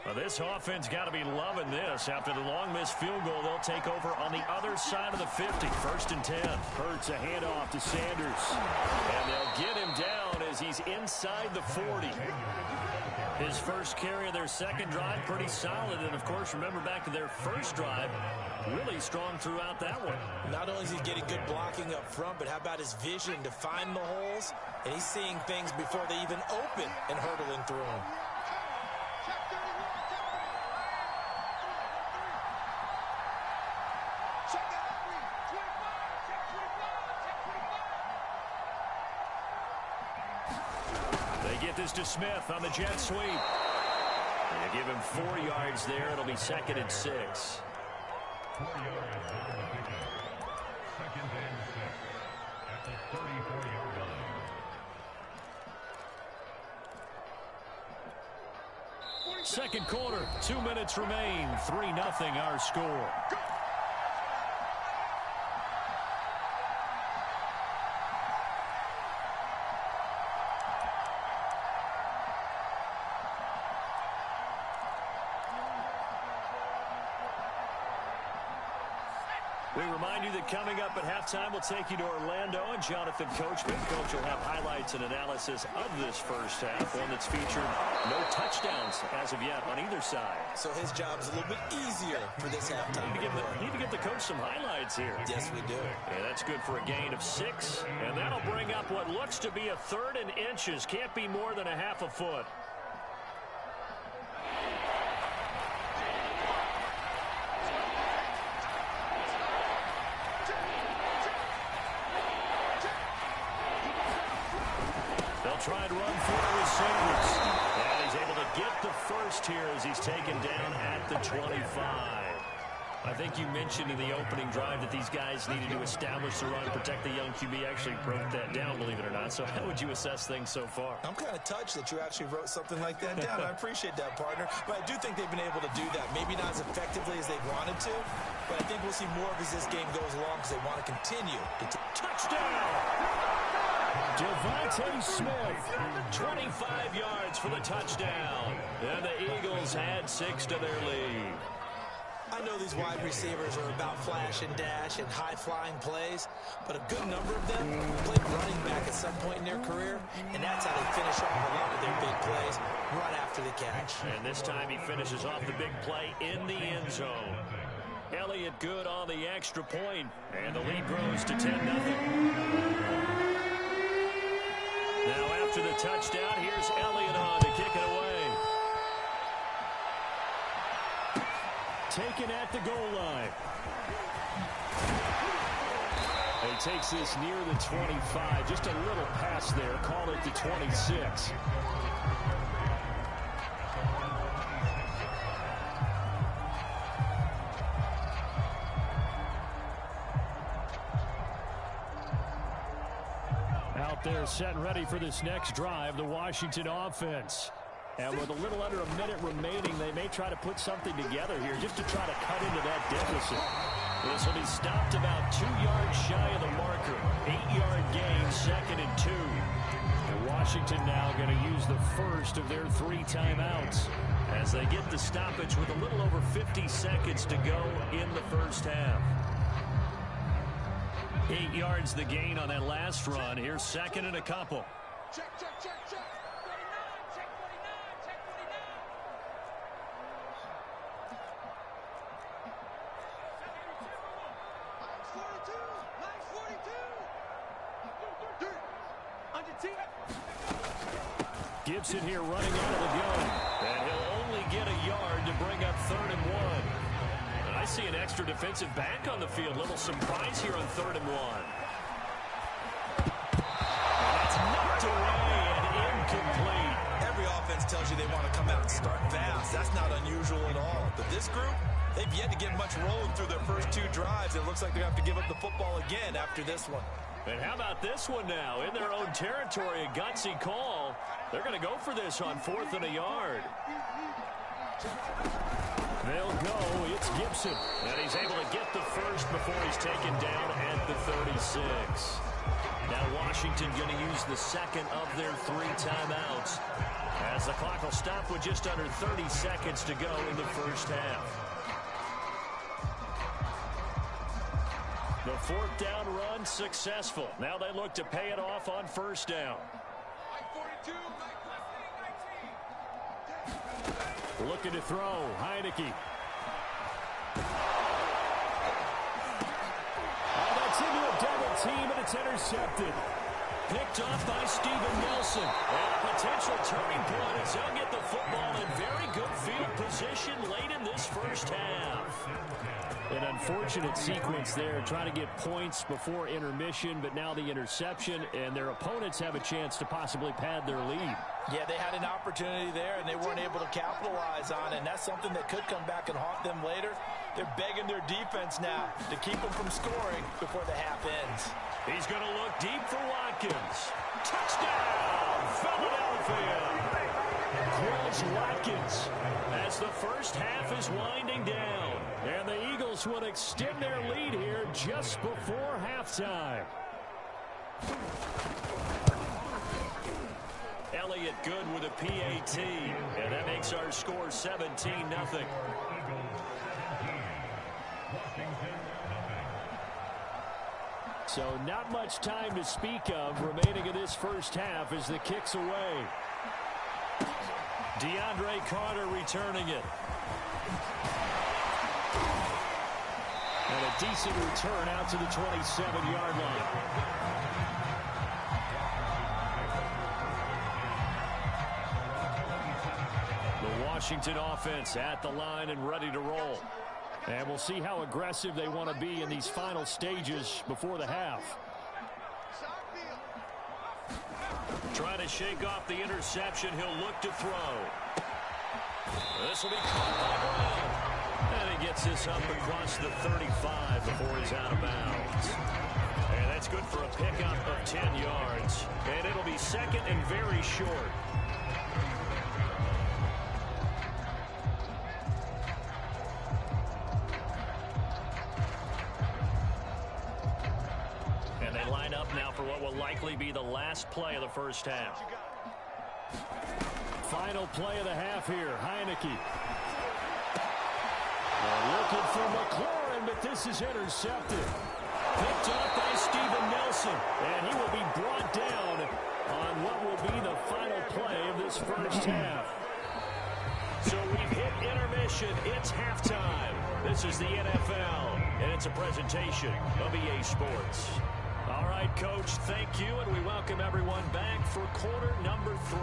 Well, this offense got to be loving this. After the long missed field goal, they'll take over on the other side of the 50. 1st and 10. Hurts a handoff to Sanders. And they'll get him down as he's inside the 40. His first carry of their second drive, pretty solid. And, of course, remember back to their first drive, really strong throughout that one. Not only is he getting good blocking up front, but how about his vision to find the holes? And he's seeing things before they even open and hurtling through them. This to Smith on the jet sweep. They give him 4 yards there. It'll be 2nd and 6. 4 yards. Second and 6 at the 34-yard line. Second quarter, 2 minutes remain. 3-0 our score. We remind you that coming up at halftime, we'll take you to Orlando and Jonathan Coachman. Coach will have highlights and analysis of this first half, one that's featured no touchdowns as of yet on either side. So his job's a little bit easier for this halftime. Need to give the coach some highlights here. Yes, we do. Yeah, that's good for a gain of 6, and that'll bring up what looks to be a 3rd and inches. Can't be more than a half a foot. Try and run for it with Sanders. And he's able to get the first here as he's taken down at the 25. I think you mentioned in the opening drive that these guys needed to establish the run, protect the young QB. Actually broke that down, believe it or not. So how would you assess things so far? I'm kind of touched that you actually wrote something like that down. I appreciate that, partner. But I do think they've been able to do that. Maybe not as effectively as they wanted to, but I think we'll see more of as this game goes along because they want to continue. Touchdown! Devontae Smith, 25 yards for the touchdown. And the Eagles add 6 to their lead. I know these wide receivers are about flash and dash and high-flying plays, but a good number of them played running back at some point in their career, and that's how they finish off a lot of their big plays right after the catch. And this time he finishes off the big play in the end zone. Elliott good on the extra point, and the lead grows to 10-0. Now after the touchdown, here's Elliott on to kick it away. Taken at the goal line. He takes this near the 25. Just a little pass there. Call it the 26. Out there set and ready for this next drive, the Washington offense. And with a little under a minute remaining, they may try to put something together here just to try to cut into that deficit. This will be stopped about 2 yards shy of the marker. 8-yard gain, 2nd and 2. And Washington now going to use the first of their 3 timeouts as they get the stoppage with a little over 50 seconds to go in the first half. 8 yards the gain on that last run. Here's 2nd and a couple. Check, check, check, check. 49, check 49. Gibson here running out of the gun. And he'll only get a yard to bring up 3rd and 1. And I see an extra defensive back on the field. Little surprise here on 3rd and 1. That's knocked away and incomplete. Every offense tells you they want to come out and start fast. That's not unusual at all. But this group, they've yet to get much rolling through their first 2 drives. It looks like they have to give up the football again after this one. And how about this one now? In their own territory, a gutsy call. They're going to go for this on 4th and a yard. They'll go. It's Gibson. And he's able to get the first before he's taken down at the 36. Now Washington going to use the 2nd of their 3 timeouts as the clock will stop with just under 30 seconds to go in the first half. The 4th down run successful. Now they look to pay it off on 1st down. 42, 19. Looking to throw. Heineke. Oh, that's into a double team, and it's intercepted. Picked off by Steven Nelson. And a potential turning point as they'll get the football in very good field position late in this first half. An unfortunate sequence there, trying to get points before intermission, but now the interception, and their opponents have a chance to possibly pad their lead. Yeah, they had an opportunity there, and they weren't able to capitalize on it, and that's something that could come back and haunt them later. They're begging their defense now to keep them from scoring before the half ends. He's going to look deep for Watkins. Touchdown, Philadelphia! Quills Watkins as the first half is winding down. And the Eagles will extend their lead here just before halftime. Elliott good with a PAT. And that makes our score 17-0. So not much time to speak of remaining in this first half as the kick's away. DeAndre Carter returning it. And a decent return out to the 27-yard line. The Washington offense at the line and ready to roll. And we'll see how aggressive they want to be in these final stages before the half. Trying to shake off the interception. He'll look to throw. This will be caught by Brown. And he gets this up across the 35 before he's out of bounds. And that's good for a pickup of 10 yards. And it'll be 2nd and very short. And they line up now for what will likely be the last play of the first half. Final play of the half here. Heineke. Looking for McLaurin, but this is intercepted. Picked up by Steven Nelson, and he will be brought down on what will be the final play of this first half. So we've hit intermission. possession. It's halftime. This is the NFL, and it's a presentation of EA Sports. All right, Coach, thank you, and we welcome everyone back for quarter number 3.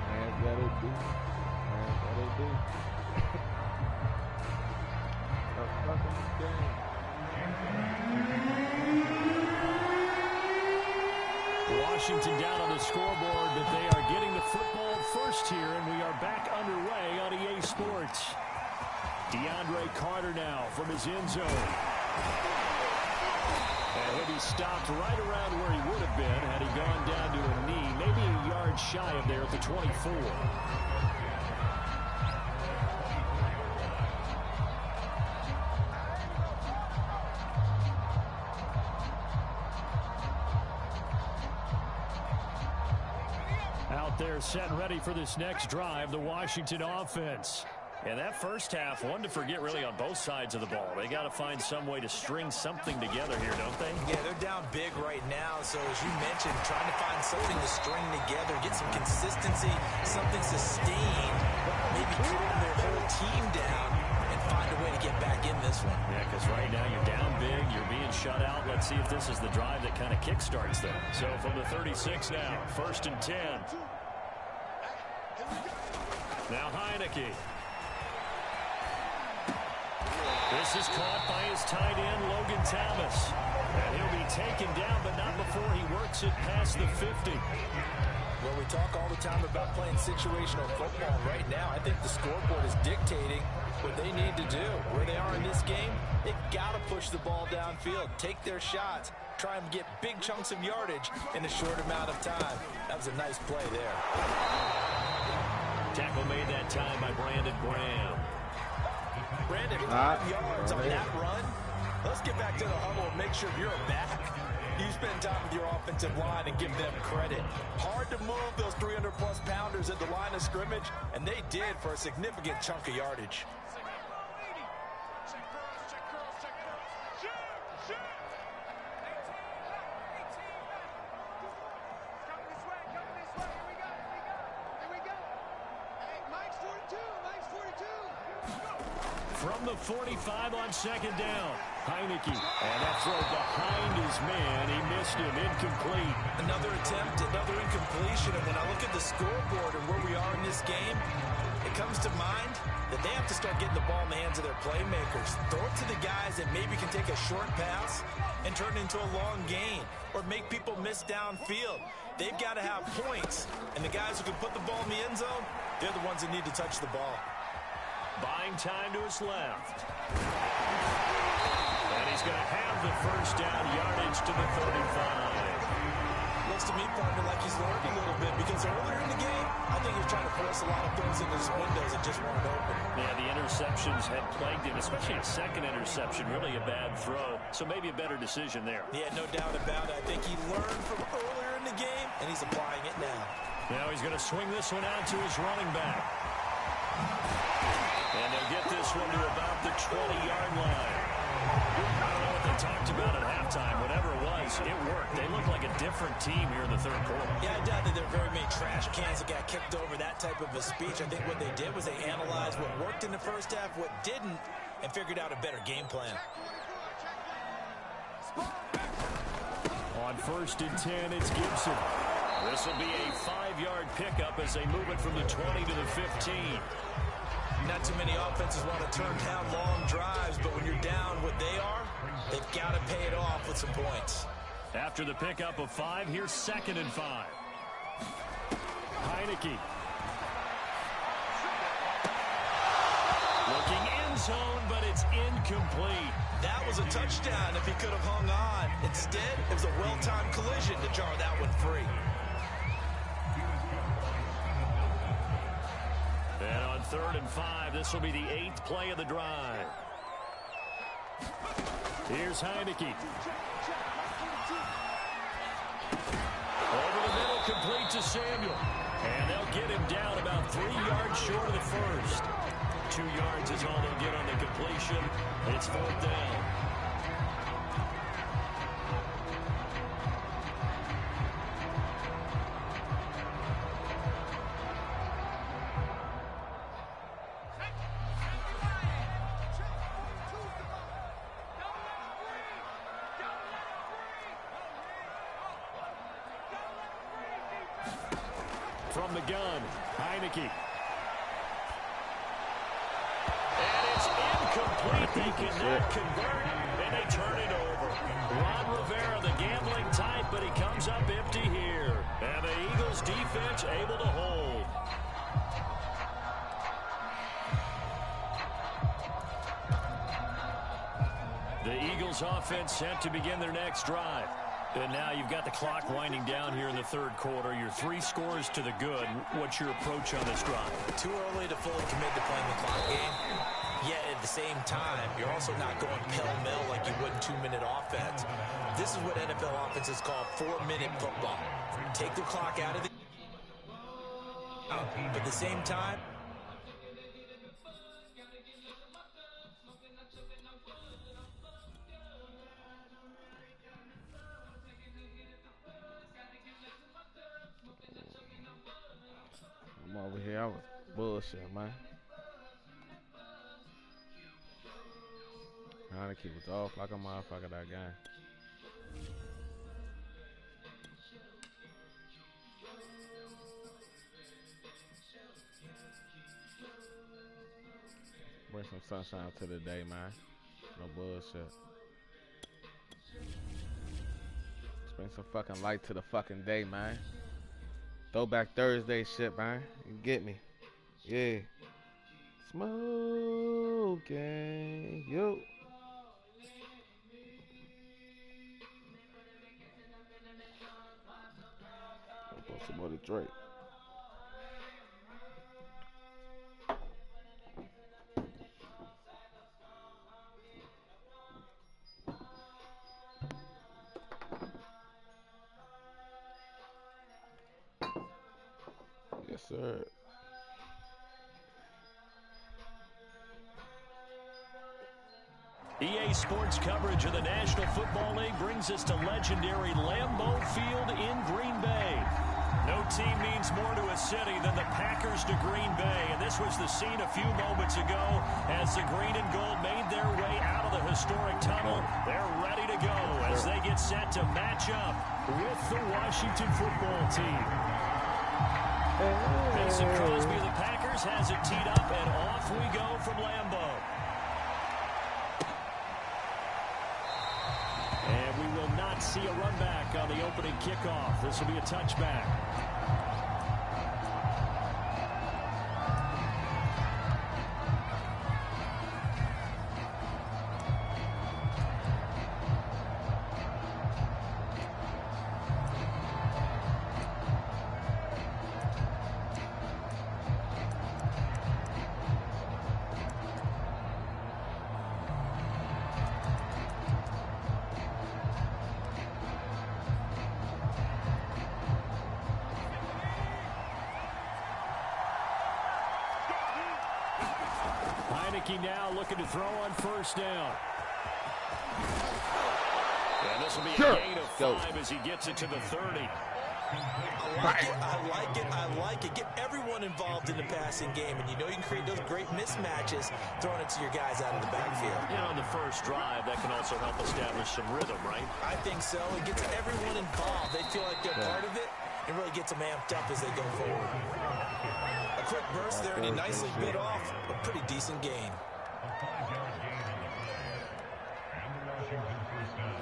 Man, that'll do. Man, that'll do. A fucking game. Washington down on the scoreboard, but they are getting the football first here, and we are back underway on EA Sports. DeAndre Carter now from his end zone. And he'll be stopped right around where he would have been had he gone down to a knee, maybe a yard shy of there at the 24. Out there set and ready for this next drive, the Washington offense. And that first half, one to forget really on both sides of the ball. They got to find some way to string something together here, don't they? Yeah, they're down big right now. So as you mentioned, trying to find something to string together, get some consistency, something sustained, maybe calm their whole team down and find a way to get back in this one. Yeah, because right now you're down big, you're being shut out. Let's see if this is the drive that kind of kickstarts them. So from the 36 now, 1st and 10. Now Heineke. This is caught by his tight end, Logan Thomas. And he'll be taken down, but not before he works it past the 50. Well, we talk all the time about playing situational football. Right now, I think the scoreboard is dictating what they need to do. Where they are in this game, they've got to push the ball downfield, take their shots, try and get big chunks of yardage in a short amount of time. That was a nice play there. Tackle made that time by Brandon Graham. Brandon, 5 yards on that run. Let's get back to the huddle and make sure you're back. You spend time with your offensive line and give them credit. Hard to move those 300-plus pounders at the line of scrimmage, and they did for a significant chunk of yardage. From the 45 on 2nd down, Heineke. And that throw behind his man. He missed him. Incomplete. Another attempt, another incompletion. And when I look at the scoreboard and where we are in this game, it comes to mind that they have to start getting the ball in the hands of their playmakers. Throw it to the guys that maybe can take a short pass and turn it into a long gain or make people miss downfield. They've got to have points. And the guys who can put the ball in the end zone, they're the ones that need to touch the ball. Buying time to his left. And he's going to have the first down, yardage to the 35. Looks to me, partner, like he's learned a little bit because earlier in the game, I think he was trying to force a lot of throws into his windows that just weren't open. Yeah, the interceptions had plagued him, especially a second interception, really a bad throw. So maybe a better decision there. Yeah, no doubt about it. I think he learned from earlier in the game, and he's applying it now. Now he's going to swing this one out to his running back. And they'll get this one to about the 20-yard line. I don't know what they talked about at halftime. Whatever it was, it worked. They look like a different team here in the 3rd quarter. Yeah, I doubt that there are very many trash cans that got kicked over, that type of a speech. I think what they did was they analyzed what worked in the first half, what didn't, and figured out a better game plan. On 1st and 10, it's Gibson. This will be a 5-yard pickup as they move it from the 20 to the 15. Not too many offenses want to turn down long drives, but when you're down what they are, they've got to pay it off with some points. After the pickup of 5, here's 2nd and 5. Heineke. Looking end zone, but it's incomplete. That was a touchdown if he could have hung on. Instead, it was a well-timed collision to jar that one free. And on 3rd and 5, this will be the 8th play of the drive. Here's Heineke. Over the middle, complete to Samuel. And they'll get him down about 3 yards short of the first. 2 yards is all they'll get on the completion. It's 4th down. From the gun, Heineke. And it's incomplete. They cannot convert, and they turn it over. Ron Rivera, the gambling type, but he comes up empty here. And the Eagles defense able to hold. The Eagles offense set to begin their next drive. And now you've got the clock winding down here in the third quarter. Your 3 scores to the good. What's your approach on this drive? Too early to fully commit to playing the clock game. Yet at the same time, you're also not going pell-mell like you would in 2-minute offense. This is what NFL offenses call 4-minute football. Take the clock out of the... But at the same time... I'm over here. I was bullshit, man. Heineke was off like a motherfucker that game. Bring some sunshine to the day, man. No bullshit. Let's bring some fucking light to the fucking day, man. Throwback Thursday shit, man. You get me? Yeah. Smoking. Yo. Put some more to Drake. Yes, sir. EA Sports coverage of the National Football League brings us to legendary Lambeau Field in Green Bay. No team means more to a city than the Packers to Green Bay, and this was the scene a few moments ago as the green and gold made their way out of the historic tunnel. They're ready to go as they get set to match up with the Washington football team. Mason Crosby of the Packers has it teed up, and off we go from Lambeau. And we will not see a run back on the opening kickoff. This will be a touchback. Heineke now looking to throw on first down. And this will be a gain of 5 as he gets it to the 30. I like it. Get everyone involved in the passing game, and you know you can create those great mismatches throwing it to your guys out of the backfield. You know, on the first drive, that can also help establish some rhythm, right? I think so. It gets everyone involved. They feel like they're part of it, and really gets them amped up as they go forward. A quick burst there, and he nicely bit off a pretty decent gain. A 5-yard gain on the play. And the Washington first down.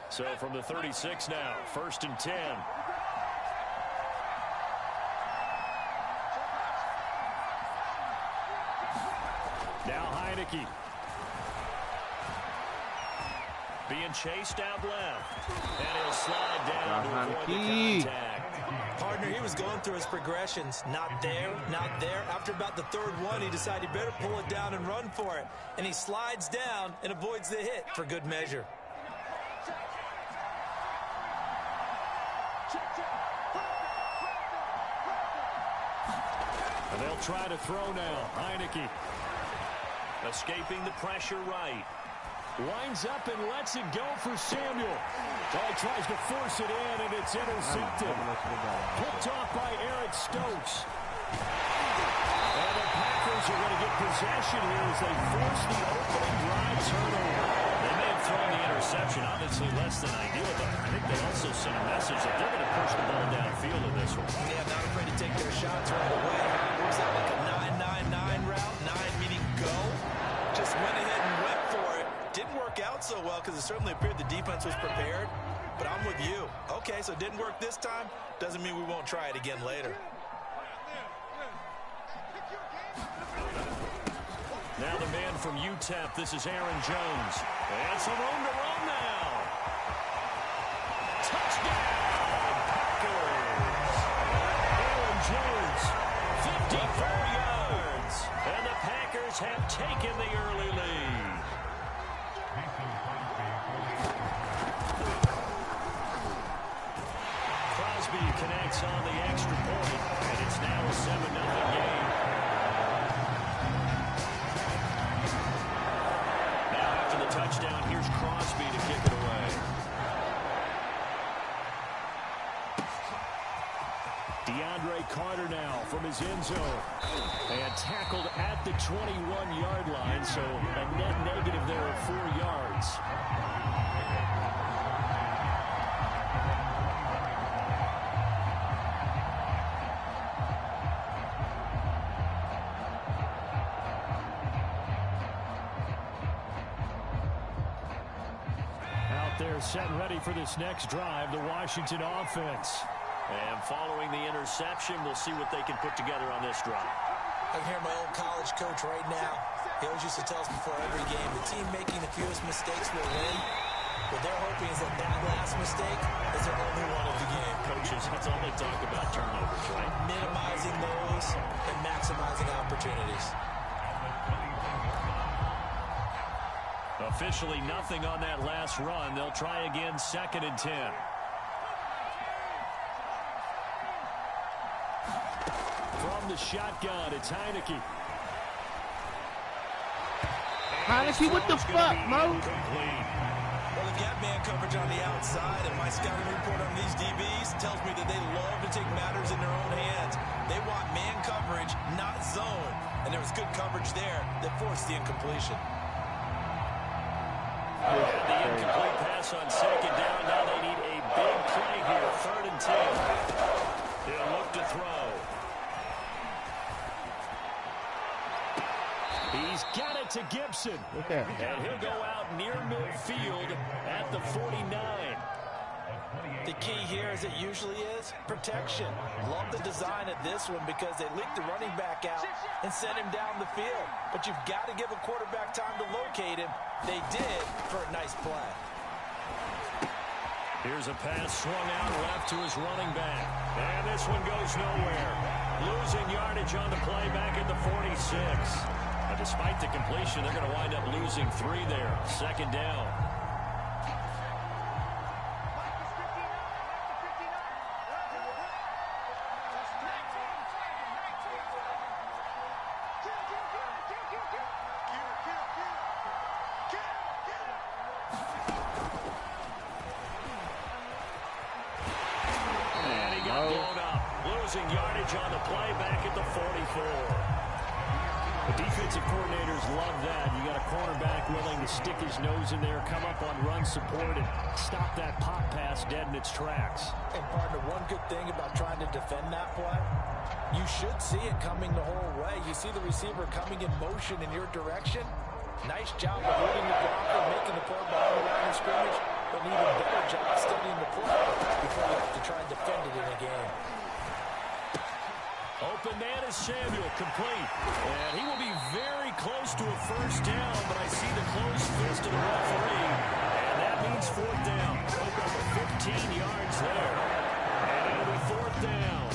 So from the 36 now, 1st and 10. Now Heineke. Being chased out left. And he'll slide down to avoid the contact. Partner, he was going through his progressions. Not there, not there. After about the third one, he decided he better pull it down and run for it. And he slides down and avoids the hit for good measure. And they'll try to throw now. Heineke escaping the pressure right. Winds up and lets it go for Samuel. Oh, he tries to force it in, and it's intercepted. Picked off by Eric Stokes. And the Packers are going to get possession here as they force the opening drive turnover. obviously less than ideal, but I think they also sent a message that they're going to push the ball downfield in this one. Yeah, not afraid to take their shots right away. What was that, like a 9-9-9 route? 9 meaning go? Just went ahead and went for it. Didn't work out so well because it certainly appeared the defense was prepared. But I'm with you. Okay, so it didn't work this time. Doesn't mean we won't try it again later. Now the man from UTEP, this is Aaron Jones. And some room to run now. Touchdown, Packers. Aaron Jones, 54 yards. And the Packers have taken the early lead. Crosby connects on the extra point, and it's now a 7-0 game. Touchdown. Here's Crosby to kick it away. DeAndre Carter now from his end zone. And tackled at the 21-yard line, so a net negative there of 4 yards. Set and ready for this next drive, the Washington offense. And following the interception, we'll see what they can put together on this drive. I can hear my old college coach right now. He always used to tell us before every game, the team making the fewest mistakes will win. What they're hoping is that last mistake is their only one of the game. Coaches, that's all they talk about, turnovers, right? Minimizing those and maximizing opportunities. Officially nothing on that last run. They'll try again, 2nd and 10. From the shotgun, it's Heineke. Heineke, what the fuck, Mo? Well, if you have man coverage on the outside, and my scouting report on these DBs tells me that they love to take matters in their own hands. They want man coverage, not zone. And there was good coverage there that forced the incompletion. The incomplete pass on 2nd down. Now they need a big play here. 3rd and 10. They'll look to throw. He's got it to Gibson. Okay. And he'll go out near midfield at the 49. The key here, as it usually is, protection. Love the design of this one because they leaked the running back out and sent him down the field. But you've got to give a quarterback time to locate him. They did for a nice play. Here's a pass swung out left to his running back. And this one goes nowhere. Losing yardage on the play back at the 46. But despite the completion, they're going to wind up losing 3 there. 2nd down. Yardage on the play back at the 44. The defensive coordinators love that. You got a cornerback willing to stick his nose in there, come up on run support, and stop that pop pass dead in its tracks. And partner, one good thing about trying to defend that play, you should see it coming the whole way. You see the receiver coming in motion in your direction. Nice job of holding the blocker, making the play behind the line of scrimmage, but an even better job studying the play before you have to try and defend it in a game. Open man is Samuel, complete. And he will be very close to a 1st down, but I see the closed fist of the referee. And that means 4th down. Took over 15 yards there. And it'll be 4th down.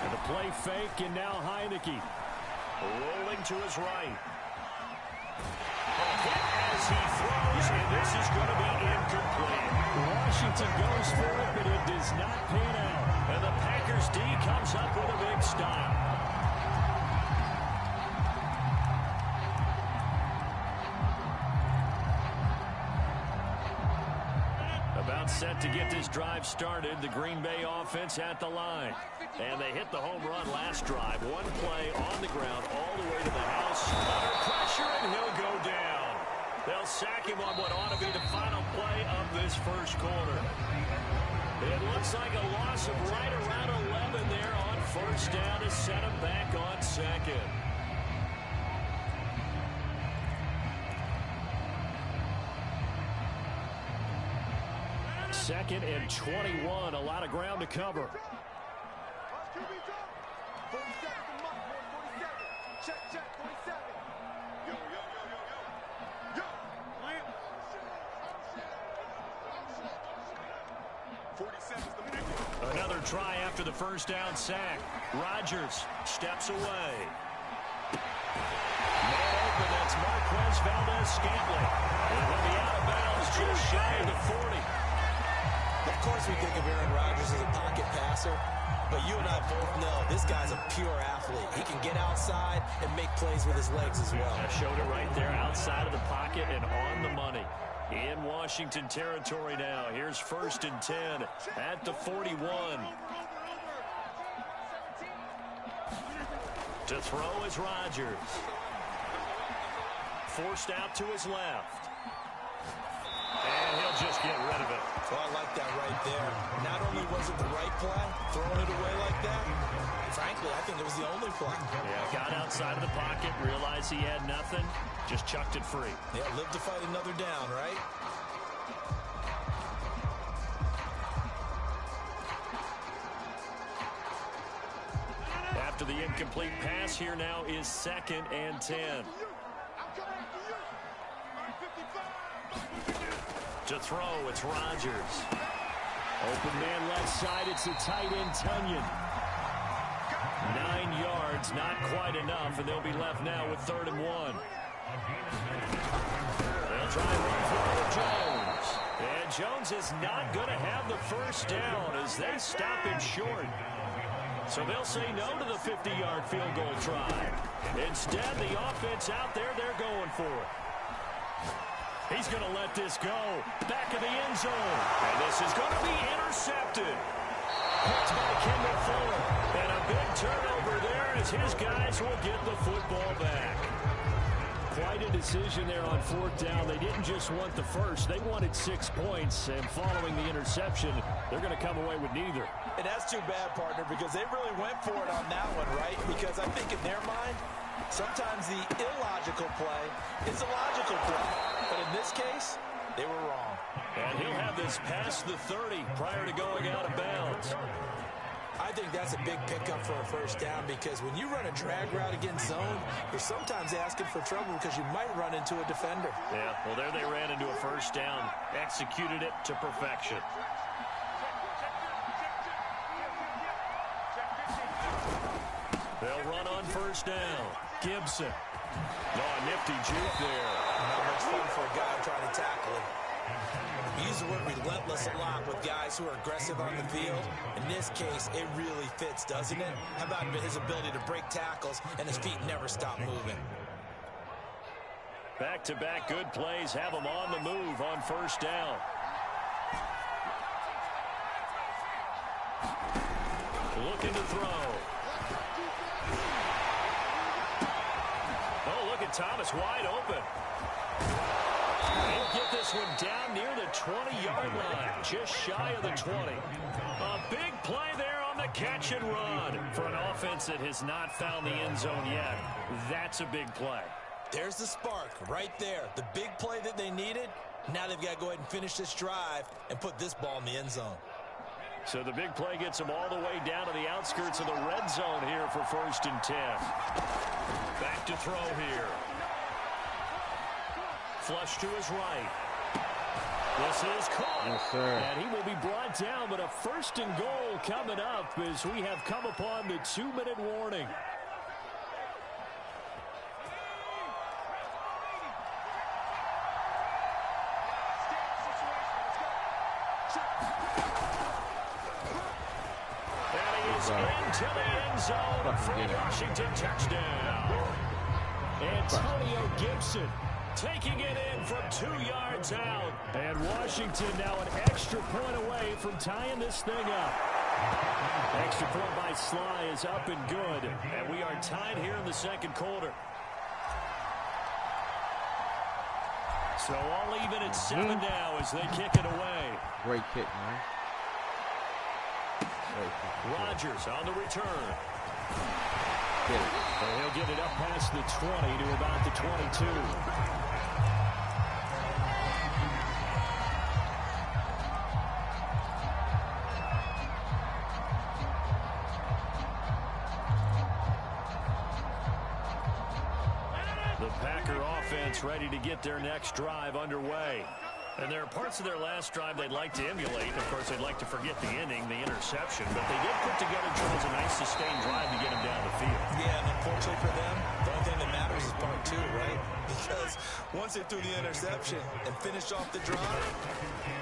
And the play fake, and now Heineke rolling to his right. As he throws, and this is going to be incomplete. Washington goes for it, but it does not pan out. And the Packers D comes up with a big stop. About set to get this drive started. The Green Bay offense at the line. And they hit the home run last drive. One play on the ground all the way to the house. Under pressure, and he'll go down. They'll sack him on what ought to be the final play of this first quarter. It looks like a loss of right around 11 there on first down to set him back on second. Second and 21. A lot of ground to cover. 47 to Mike, 47. Check, 47. Yo. Yo, Lance. 47 is the pick. Another try after the first down sack. Rodgers steps away. Man open, that's Marquez Valdez-Scantling. And he'll be out of bounds just shy of the 40. Of course we think of Aaron Rodgers as a pocket passer, but you and I both know this guy's a pure athlete. He can get outside and make plays with his legs as well. I showed it right there outside of the pocket and on the money. In Washington territory now. Here's first and 10 at the 41. To throw is Rodgers. Forced out to his left. And he'll just get rid of it. Well, I like that right there. Not only was it the right play, throwing it away like that, frankly, I think it was the only play. Yeah, got outside of the pocket, realized he had nothing, just chucked it free. Yeah, live to fight another down, right? After the incomplete pass, here now is second and 10. To throw, it's Rodgers. Open man left side, it's the tight end Tunyon. 9 yards, not quite enough, and they'll be left now with 3rd and 1. They'll try and run for Jones. And Jones is not going to have the first down as they stop him short. So they'll say no to the 50-yard field goal try. Instead, the offense out there, they're going for it. He's going to let this go. Back of the end zone. And this is going to be intercepted. Picked by Kendall Fuller. And a big turnover there as his guys will get the football back. Quite a decision there on 4th down. They didn't just want the first. They wanted 6 points. And following the interception, they're going to come away with neither. And that's too bad, partner, because they really went for it on that one, right? Because I think in their mind, sometimes the illogical play is a logical play. But in this case, they were wrong. And he'll have this past the 30 prior to going out of bounds. I think that's a big pickup for a first down because when you run a drag route against zone, you're sometimes asking for trouble because you might run into a defender. Yeah, well, there they ran into a first down. Executed it to perfection. They'll run on first down. Gibson. Oh, nifty juke there. Not much fun for a guy trying to tackle him. We use the word relentless a lot with guys who are aggressive on the field. In this case, it really fits, doesn't it? How about his ability to break tackles and his feet never stop moving? Back-to-back good plays have him on the move on first down. Looking to throw. Oh, look at Thomas wide open. He'll get this one down near the 20-yard line, just shy of the 20. A big play there on the catch and run for an offense that has not found the end zone yet. That's a big play. There's the spark right there. The big play that they needed. Now they've got to go ahead and finish this drive and put this ball in the end zone. So the big play gets them all the way down to the outskirts of the red zone here for first and 10. Back to throw here. Flush to his right. This is caught. Yes, sir. And he will be brought down, but a first and goal coming up as we have come upon the 2-minute warning. And he is into the end zone for a Washington touchdown. Antonio Gibson taking it in from 2 yards out. And Washington now an extra point away from tying this thing up. Extra point by Sly is up and good. And we are tied here in the second quarter. So all even at 7 now as they kick it away. Great kick, man. Great kick. Rodgers on the return. Get it. So he'll get it up past the 20 to about the 22. The Packer offense ready to get their next drive underway. And there are parts of their last drive they'd like to emulate. Of course, they'd like to forget the inning, the interception. But they did put together, Charles, a nice sustained drive to get them down the field. Yeah, and unfortunately for them, the only thing that matters is part 2, right? Because once they threw the interception and finished off the drive,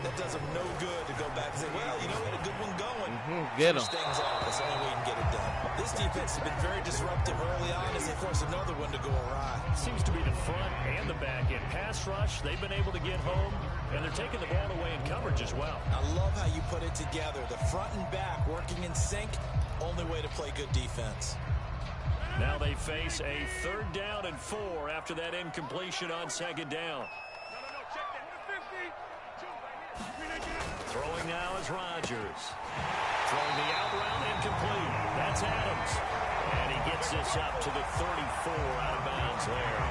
that does them no good to go back and say, well, you know, we had a good one going. Get them. Things off. That's the only way you can get it done. This defense has been very disruptive early on as they force another one to go awry. Seems to be the front and the back end. Pass rush, they've been able to get home. And they're taking the ball away in coverage as well. I love how you put it together. The front and back working in sync. Only way to play good defense. Now they face a 3rd down and 4 after that incompletion on 2nd down. Throwing now is Rodgers. Throwing the out route incomplete. That's Adams. And he gets this up to the 34 out of bounds there.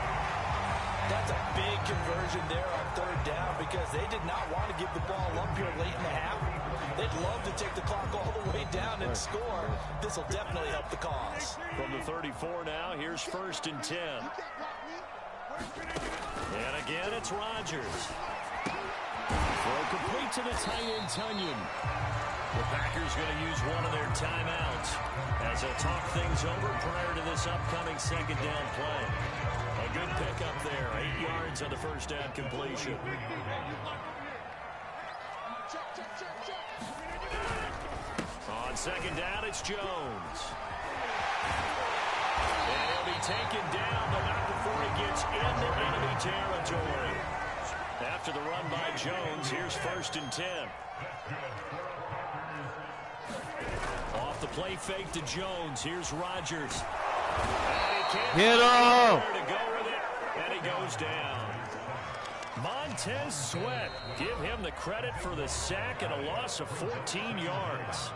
That's a big conversion there on 3rd down because they did not want to give the ball up here late in the half. They'd love to take the clock all the way down and score. This will definitely help the cause. From the 34 now, here's 1st and 10. And again, it's Rodgers. Throw complete to the tight end, Tunyon. The Packers going to use one of their timeouts as they'll talk things over prior to this upcoming 2nd down play. A good pickup there, 8 yards on the 1st down completion. On 2nd down, it's Jones. And he'll be taken down, but not before he gets into enemy territory. After the run by Jones, here's 1st and 10. Off the play fake to Jones, here's Rodgers. Get him! To go with it, and he goes down. Montez Sweat, give him the credit for the sack and a loss of 14 yards.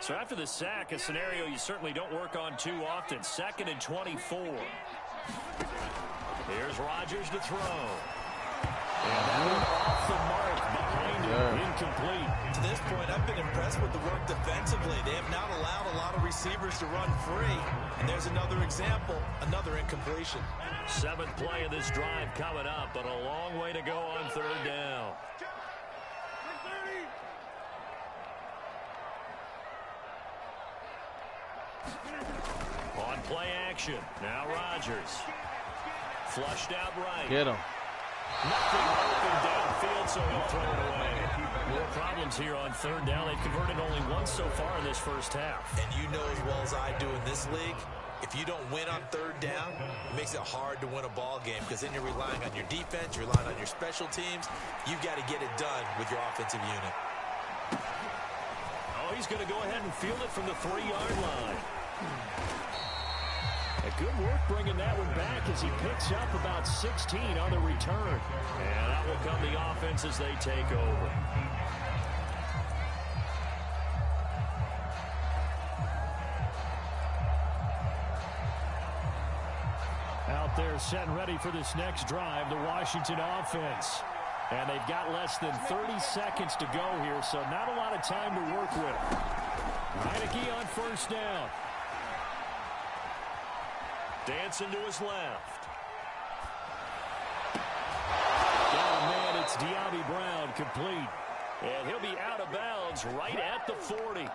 So after the sack, a scenario you certainly don't work on too often. 2nd and 24. Here's Rodgers to throw. And that one off the mark behind him, incomplete. To this point, I've been impressed with the work defensively. They have not allowed a lot of receivers to run free. And there's another example, another incompletion. 7th play of this drive coming up, but a long way to go on 3rd down. On play action, now Rodgers. Flushed out right. Get him. Nothing open downfield, so he'll throw it away. More problems here on 3rd down. They've converted only once so far in this 1st half. And you know as well as I do in this league, if you don't win on 3rd down, it makes it hard to win a ball game because then you're relying on your defense, you're relying on your special teams. You've got to get it done with your offensive unit. Oh, he's going to go ahead and field it from the 3-yard line. A good work bringing that one back as he picks up about 16 on the return. And that will come the offense as they take over. Out there set and ready for this next drive, the Washington offense. And they've got less than 30 seconds to go here, so not a lot of time to work with. Heineke on 1st down. Dancing to his left. Oh, man, it's De'Ami Brown complete. And he'll be out of bounds right at the 40.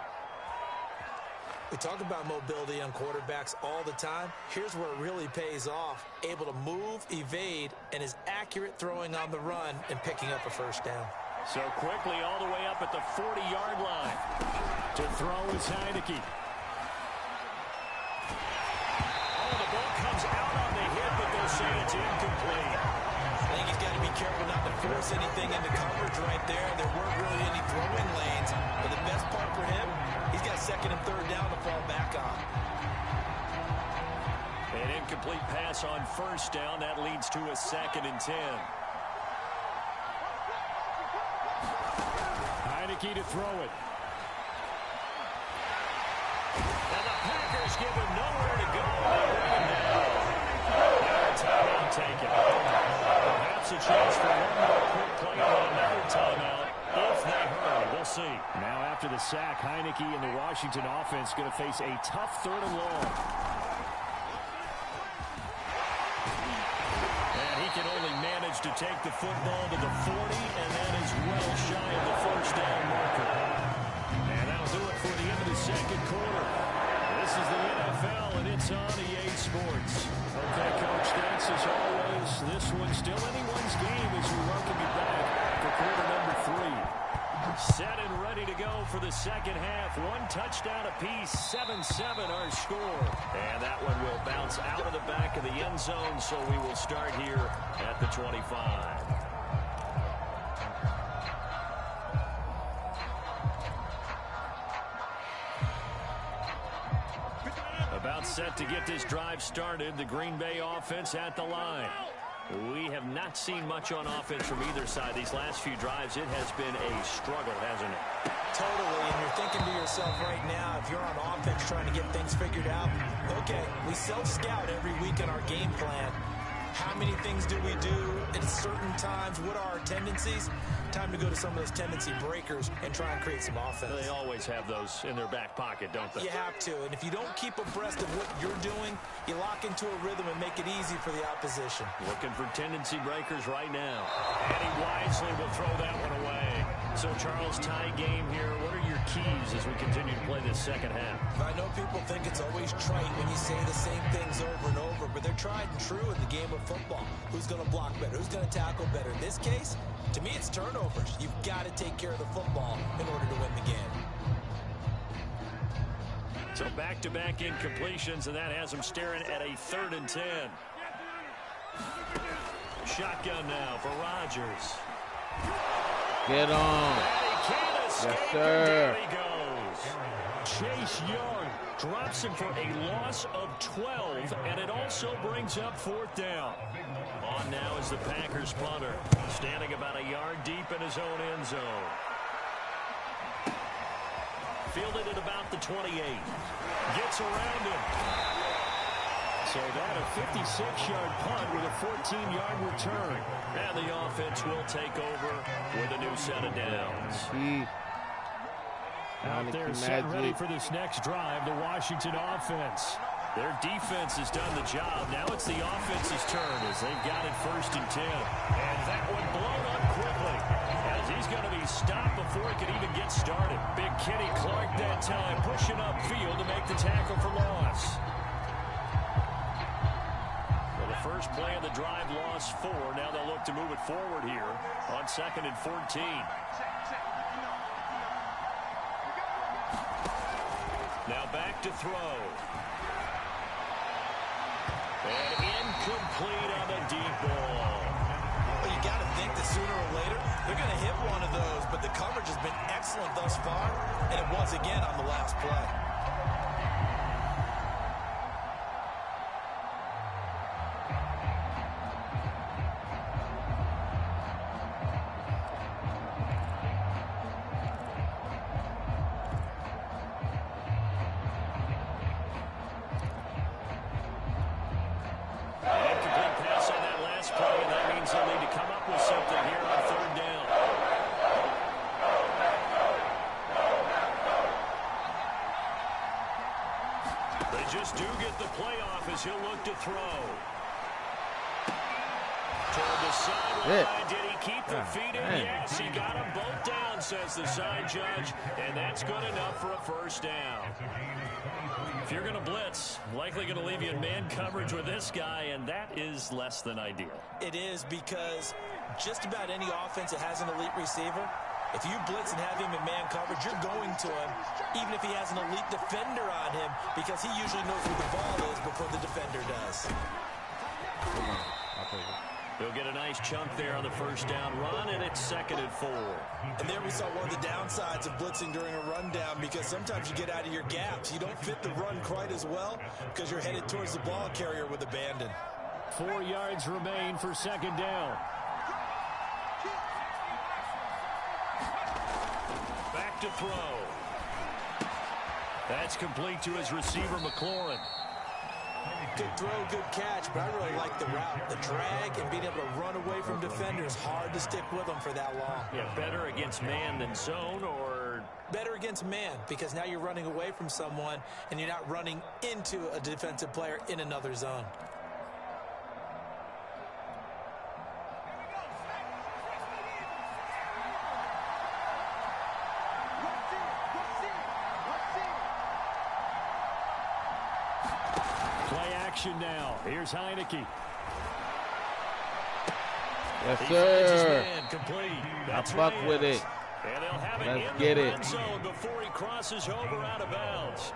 We talk about mobility on quarterbacks all the time. Here's where it really pays off. Able to move, evade, and is accurate throwing on the run and picking up a 1st down. So quickly all the way up at the 40-yard line. To throw is Heineke. will say it's incomplete. I think he's got to be careful not to force anything into coverage right there. There weren't really any throwing lanes. But the best part for him, he's got second and third down to fall back on. An incomplete pass on first down. That leads to a 2nd and 10. Heineke to throw it. And the Packers give him nowhere to go. They bring him down. Now a timeout taken. Perhaps a chance for one more quick play on another timeout if they hurry. We'll see. Now after the sack, Heineke and the Washington offense going to face a tough 3rd and long. And he can only manage to take the football to the 40, and that is well shy of the first down marker. And that'll do it for the end of the 2nd quarter. This is the NFL, and it's on EA Sports. Okay, Coach, thanks as always. This one's still anyone's game as we welcome you back for quarter number 3. Set and ready to go for the second half. 1 touchdown apiece, 7-7 our score. And that one will bounce out of the back of the end zone, so we will start here at the 25. About set to get this drive started. The Green Bay offense at the line. We have not seen much on offense from either side. These last few drives, it has been a struggle, hasn't it? Totally, and you're thinking to yourself right now, if you're on offense trying to get things figured out, okay, we self-scout every week in our game plan. How many things do we do at certain times? What are our tendencies? Time to go to some of those tendency breakers and try and create some offense. They always have those in their back pocket, don't they? You have to, and if you don't keep abreast of what you're doing, you lock into a rhythm and make it easy for the opposition. Looking for tendency breakers right now. And he wisely will throw that one away. So, Charles, tie game here. What are your keys as we continue to play this second half? I know people think it's always trite when you say the same things over and over, but they're tried and true in the game of football. Who's going to block better? Who's going to tackle better? In this case, to me, it's turnovers. You've got to take care of the football in order to win the game. So back-to-back incompletions, and that has them staring at a 3rd and 10. Shotgun now for Rodgers. Get on. Yes, sir. There he goes. Chase Young drops him for a loss of 12, and it also brings up 4th down. On now is the Packers punter, standing about a yard deep in his own end zone. Fielded at about the 28. Gets around him. So that a 56-yard punt with a 14-yard return. And the offense will take over with a new set of downs. Out there set ready for this next drive, the Washington offense. Their defense has done the job. Now it's the offense's turn as they've got it 1st and 10. And that one blown up quickly as he's going to be stopped before he could even get started. Big Kenny Clark that time pushing upfield to make the tackle for loss. Well, the first play of the drive lost 4. Now they'll look to move it forward here on 2nd and 14. Now back to throw. And incomplete on the deep ball. Well, you got to think that sooner or later they're going to hit one of those, but the coverage has been excellent thus far, and it was again on the last play. Just do get the playoff as he'll look to throw. Toward the sideline. Did he keep the feet in? Yes, he got them both down, says the side judge. And that's good enough for a 1st down. If you're going to blitz, likely going to leave you in man coverage with this guy, and that is less than ideal. It is, because just about any offense that has an elite receiver, if you blitz and have him in man coverage, you're going to him, even if he has an elite defender on him, because he usually knows where the ball is before the defender does. He'll get a nice chunk there on the first down run, and it's 2nd and 4. And there we saw one of the downsides of blitzing during a rundown, because sometimes you get out of your gaps. You don't fit the run quite as well because you're headed towards the ball carrier with abandon. 4 yards remain for 2nd down. Back to throw. That's complete to his receiver, McLaurin. Good throw, good catch, but I really like the route. The drag and being able to run away from defenders, hard to stick with them for that long. Yeah, better against man than zone, or? Better against man, because now you're running away from someone and you're not running into a defensive player in another zone. Now, here's Heineke. Yes, sir. I fuck right. with it. And they'll have Let's it in get the it. red zone before he crosses over out of bounds.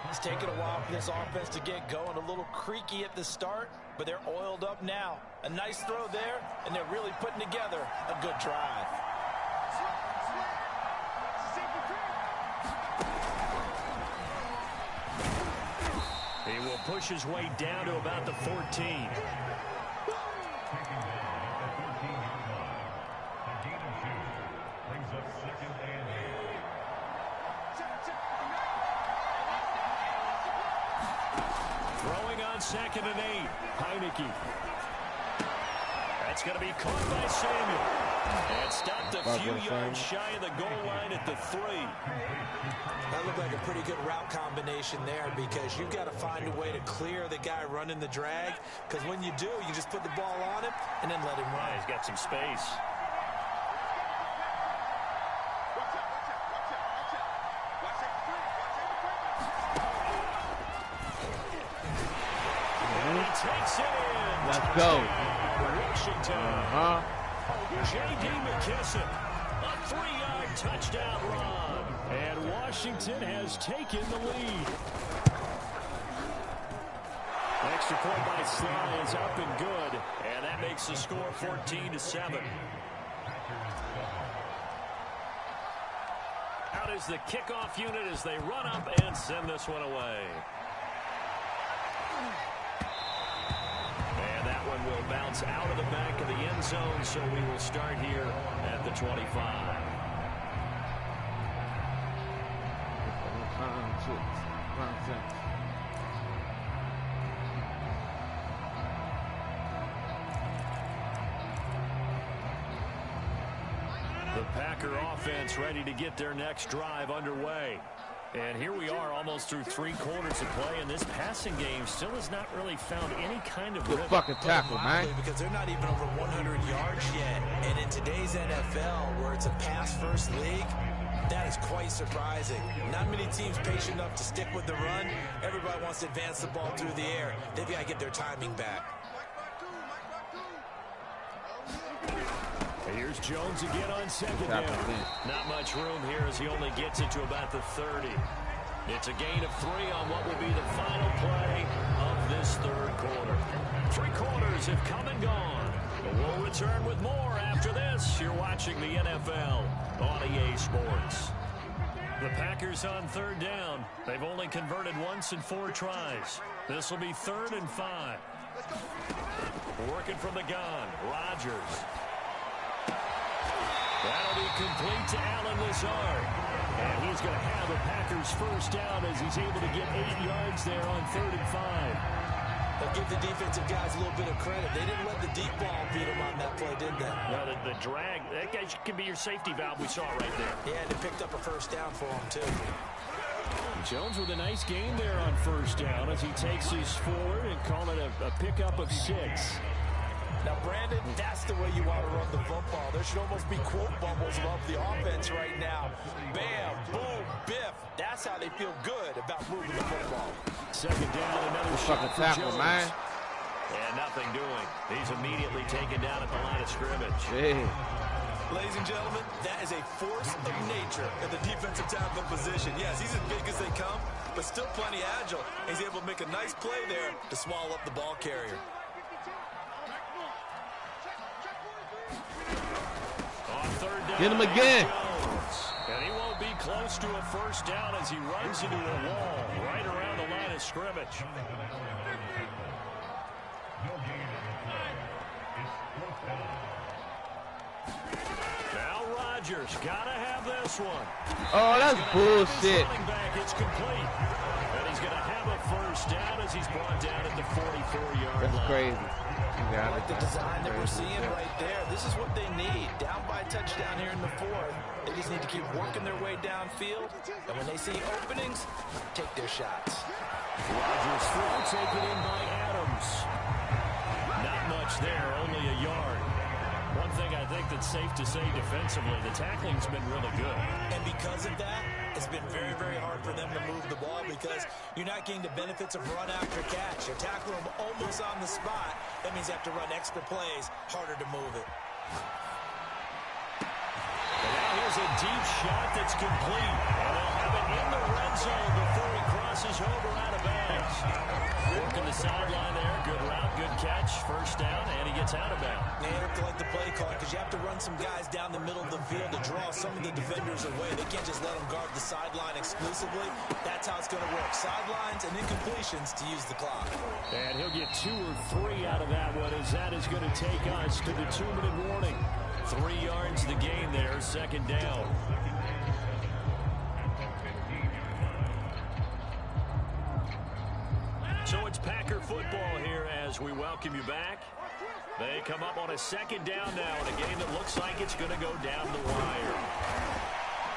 It's taken a while for this offense to get going. A little creaky at the start, but they're oiled up now. A nice throw there, and they're really putting together a good drive. He will push his way down to about the 14. Throwing on 2nd and 8. Heineke. That's going to be caught by Samuel. And stopped a few yards shy of the goal line at the 3. That looked like a pretty good route combination there, because you've got to find a way to clear the guy running the drag, because when you do, you just put the ball on him and then let him run. He's got some space. And he takes it in. Let's go. Washington. J.D. McKissick. A 3-yard touchdown run. And Washington has taken the lead. Extra point by Sly is up and good. And that makes the score 14-7. Out is the kickoff unit as they run up and send this one away. And that one will bounce out of the back of the end zone, so we will start here at the 25. The Packer offense ready to get their next drive underway. And here we are, almost through 3 quarters of play, and this passing game still has not really found any kind of good fucking tackle, man. Because they're not even over 100 yards yet. And in today's NFL, where it's a pass-first league, that is quite surprising. Not many teams patient enough to stick with the run. Everybody wants to advance the ball through the air. They've got to get their timing back. Here's Jones again on 2nd down. Not much room here as he only gets it to about the 30. It's a gain of 3 on what will be the final play of this 3rd quarter. 3 quarters have come and gone. But we'll return with more after this. You're watching the NFL on EA Sports. The Packers on 3rd down. They've only converted once in 4 tries. This will be 3rd and 5. Working from the gun, Rodgers. That'll be complete to Allen Lazard. And he's going to have a Packers first down as he's able to get 8 yards there on 3rd and 5. They'll give the defensive guys a little bit of credit. They didn't let the deep ball beat them on that play, did they? No, the drag, that guy can be your safety valve. We saw it right there. Yeah, and they picked up a first down for him, too. Jones with a nice gain there on first down as he takes his forward and call it a pickup of 6. Now, Brandon, that's the way you want to run the football. There should almost be quote bubbles above the offense right now. Bam, boom, biff. That's how they feel good about moving the football. 2nd down, another shot for tackle, Jones. man. And nothing doing. He's immediately taken down at the line of scrimmage. Yeah. Ladies and gentlemen, that is a force of nature at the defensive tackle position. Yes, he's as big as they come, but still plenty agile. He's able to make a nice play there to swallow up the ball carrier. Get him again. And he won't be close to a first down as he runs into a wall right around the line of scrimmage. Now Rodgers gotta have this one. Oh, that's bullshit. Running back, it's complete. And he's gonna have a first down as he's brought down at the 44-yard line. That's crazy. I like the design that we're seeing right there. This is what they need. Down by a touchdown here in the fourth. They just need to keep working their way downfield. And when they see openings, take their shots. Rodgers throw taken in by Adams. Not much there, only a yard. One thing I think that's safe to say defensively, the tackling's been really good. And because of that, it's been very, very hard for them to move the ball because you're not getting the benefits of run after catch. You're tackling them almost on the spot. That means you have to run extra plays, harder to move it. And now here's a deep shot that's complete. And they'll have it in the red zone before he crosses over out of bounds. Working the sideline there. Good route, good catch. First down, and he gets out of bounds. Yeah, you have to like the play call because you have to run some guys down the middle of the field to draw some of the defenders away. They can't just let them guard the sideline exclusively. That's how it's going to work. Sidelines and incompletions to use the clock. And he'll get 2 or 3 out of that one as that is going to take us to the 2-minute warning. 3 yards the gain there, second down. So it's Packer football here as we welcome you back. They come up on a second down now in a game that looks like it's going to go down the wire.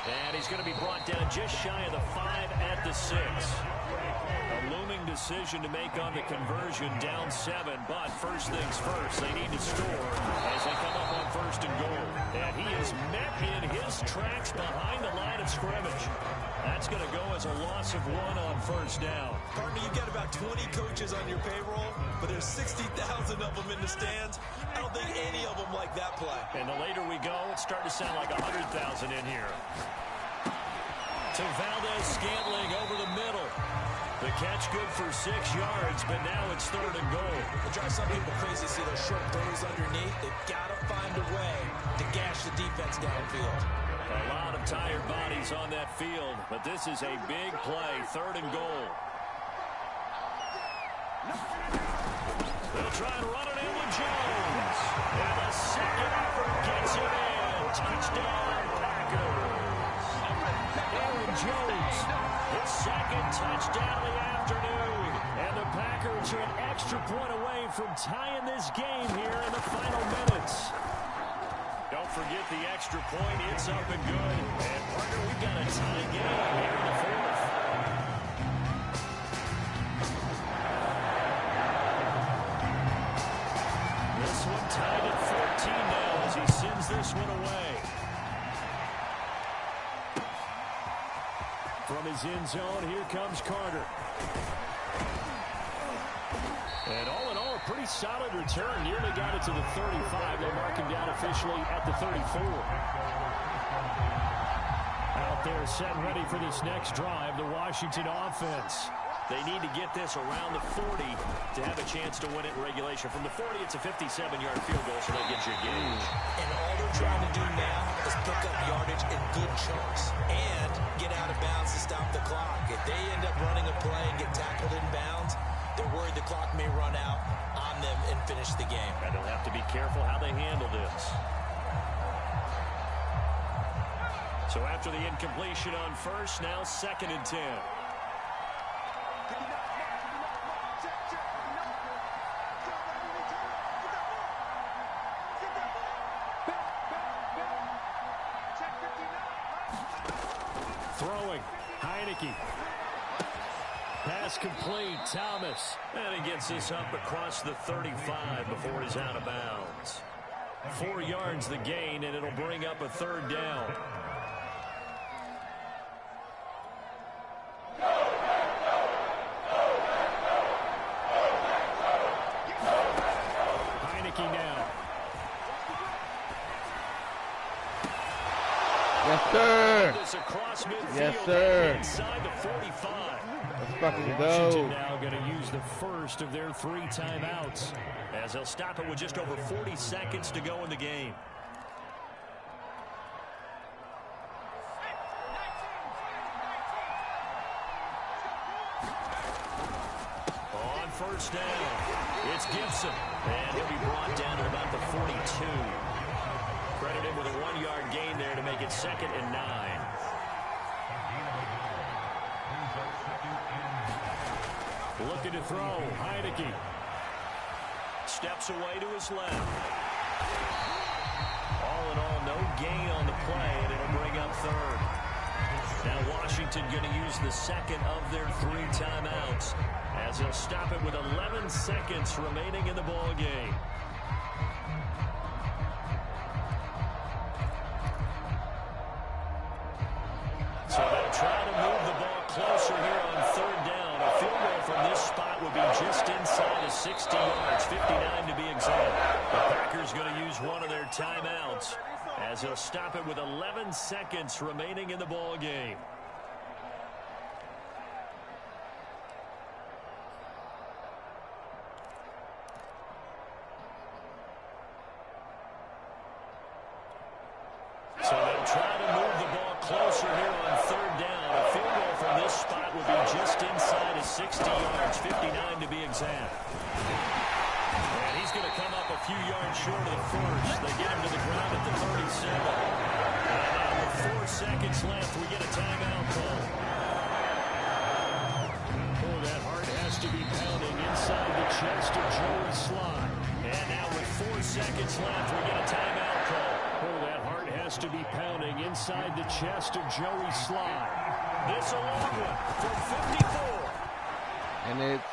And he's going to be brought down just shy of the 5 at the 6. A looming decision to make on the conversion, down 7. But first things first, they need to score as they come up on first and goal. And he is met in his tracks behind the line of scrimmage. That's going to go as a loss of 1 on first down. Partner, you've got about 20 coaches on your payroll, but there's 60,000 of them in the stands. I don't think any of them like that play. And the later we go, it's starting to sound like 100,000 in here. To Valdez-Scantling over the middle. The catch good for 6 yards, but now it's third and goal. It drives some people crazy to see those short throws underneath. They've got to find a way to gash the defense downfield. A lot of tired bodies on that field, but this is a big play, third and goal. They'll try and run it in with Jones. And the second effort gets it in. Touchdown, Packers. Aaron Jones, his second touchdown of the afternoon. And the Packers are an extra point away from tying this game here in the final minutes. Don't forget the extra point. It's up and good. And, partner, we've got a tie game here in the fourth. This one tied at 14 now as he sends this one away. From his end zone, here comes Carter. And all in all, a pretty solid return. Nearly got it to the 35. They'll mark him down officially at the 34. Out there set and ready for this next drive, the Washington offense. They need to get this around the 40 to have a chance to win it in regulation. From the 40, it's a 57-yard field goal, so that gives you a gauge. And all they're trying to do now is pick up yardage in good chunks and get out of bounds to stop the clock. If they end up running a play and get tackled in bounds, they're worried the clock may run out on them and finish the game. And they'll have to be careful how they handle this. So after the incompletion on first, now second and 10. Throwing, Heineke. Pass complete, Thomas. And he gets this up across the 35 before he's out of bounds. 4 yards the gain, and it'll bring up a third down. Heineke now. Yes, sir. This across midfield. Yes, sir. Inside the 45. Let's fucking Washington go. now going to use the first of their 3 timeouts as they'll stop it with just over 40 seconds to go in the game. first down. It's Gibson, and he'll be brought down at about the 42. Credited with a 1-yard gain there to make it 2nd and 9. Looking to throw, Heineke. Steps away to his left. All in all, no gain on the play, and it'll bring up 3rd. Now Washington going to use the 2nd of their 3 timeouts as he'll stop it with 11 seconds remaining in the ball game. So they'll try to move the ball closer here on 3rd down. A field goal from this spot would be just inside of 60 yards, 59 to be exact. The Packers going to use one of their timeouts as he'll stop it with 11 seconds remaining in the ball game. So they'll try to move the ball closer here on 3rd down. A field goal from this spot will be just inside of 60 yards, 59 to be exact. And he's going to come up a few yards short of the first. They get him to the ground at the 37. And now with 4 seconds left, we get a timeout call. Oh, that heart has to be pounding inside the chest of Joey Sly. And now with 4 seconds left, we get a timeout call. Oh, that heart has to be pounding inside the chest of Joey Sly. This a long one from 54. And it's...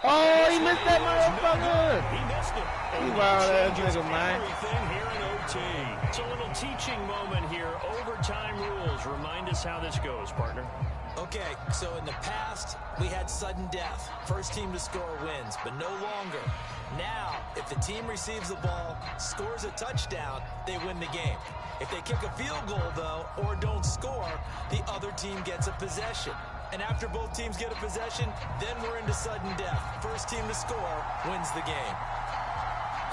Oh, he missed that motherfucker! He missed it. He wild ass nigga, man. Everything here in OT. It's a little teaching moment here. Overtime rules. Remind us how this goes, partner. Okay, so in the past, we had sudden death. First team to score wins, but no longer. Now, if the team receives the ball, scores a touchdown, they win the game. If they kick a field goal, though, or don't score, the other team gets a possession. And after both teams get a possession, then we're into sudden death. First team to score wins the game.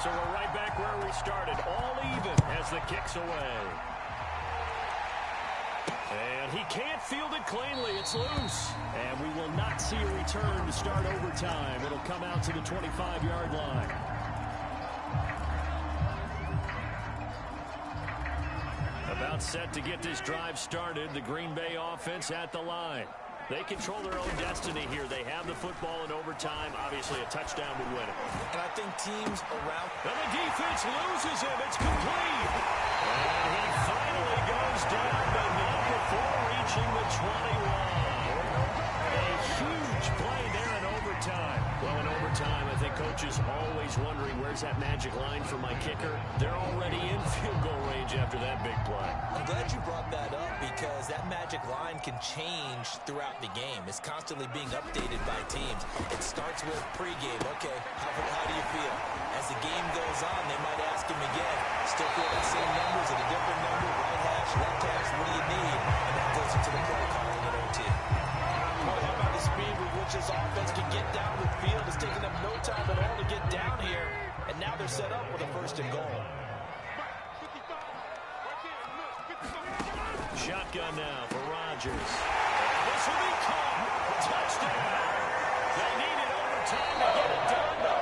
So we're right back where we started, all even as the kick's away. And he can't field it cleanly. It's loose. And we will not see a return to start overtime. It'll come out to the 25-yard line. About set to get this drive started. The Green Bay offense at the line. They control their own destiny here. They have the football in overtime. Obviously, a touchdown would win it. And I think teams around... And the defense loses him. It's complete. And he finally goes down, but not before reaching the 21. A huge play there in overtime. Well, in overtime, I think Coach is always wondering, where's that magic line for my kicker? They're already in field goal range after that big play. I'm glad you brought that up because that magic line can change throughout the game. It's constantly being updated by teams. It starts with pregame. Okay, how do you feel? As the game goes on, they might ask him again. Still feel the same numbers at a different number, right hash, left hash, what do you need? And that goes into the play calling at OT. Boy, how about the speed with which this offense can get down the field? It's taking them no time at all to get down here. And now they're set up with a 1st and goal. Shotgun now for Rodgers. This will be caught. Touchdown. They needed overtime to get it done, but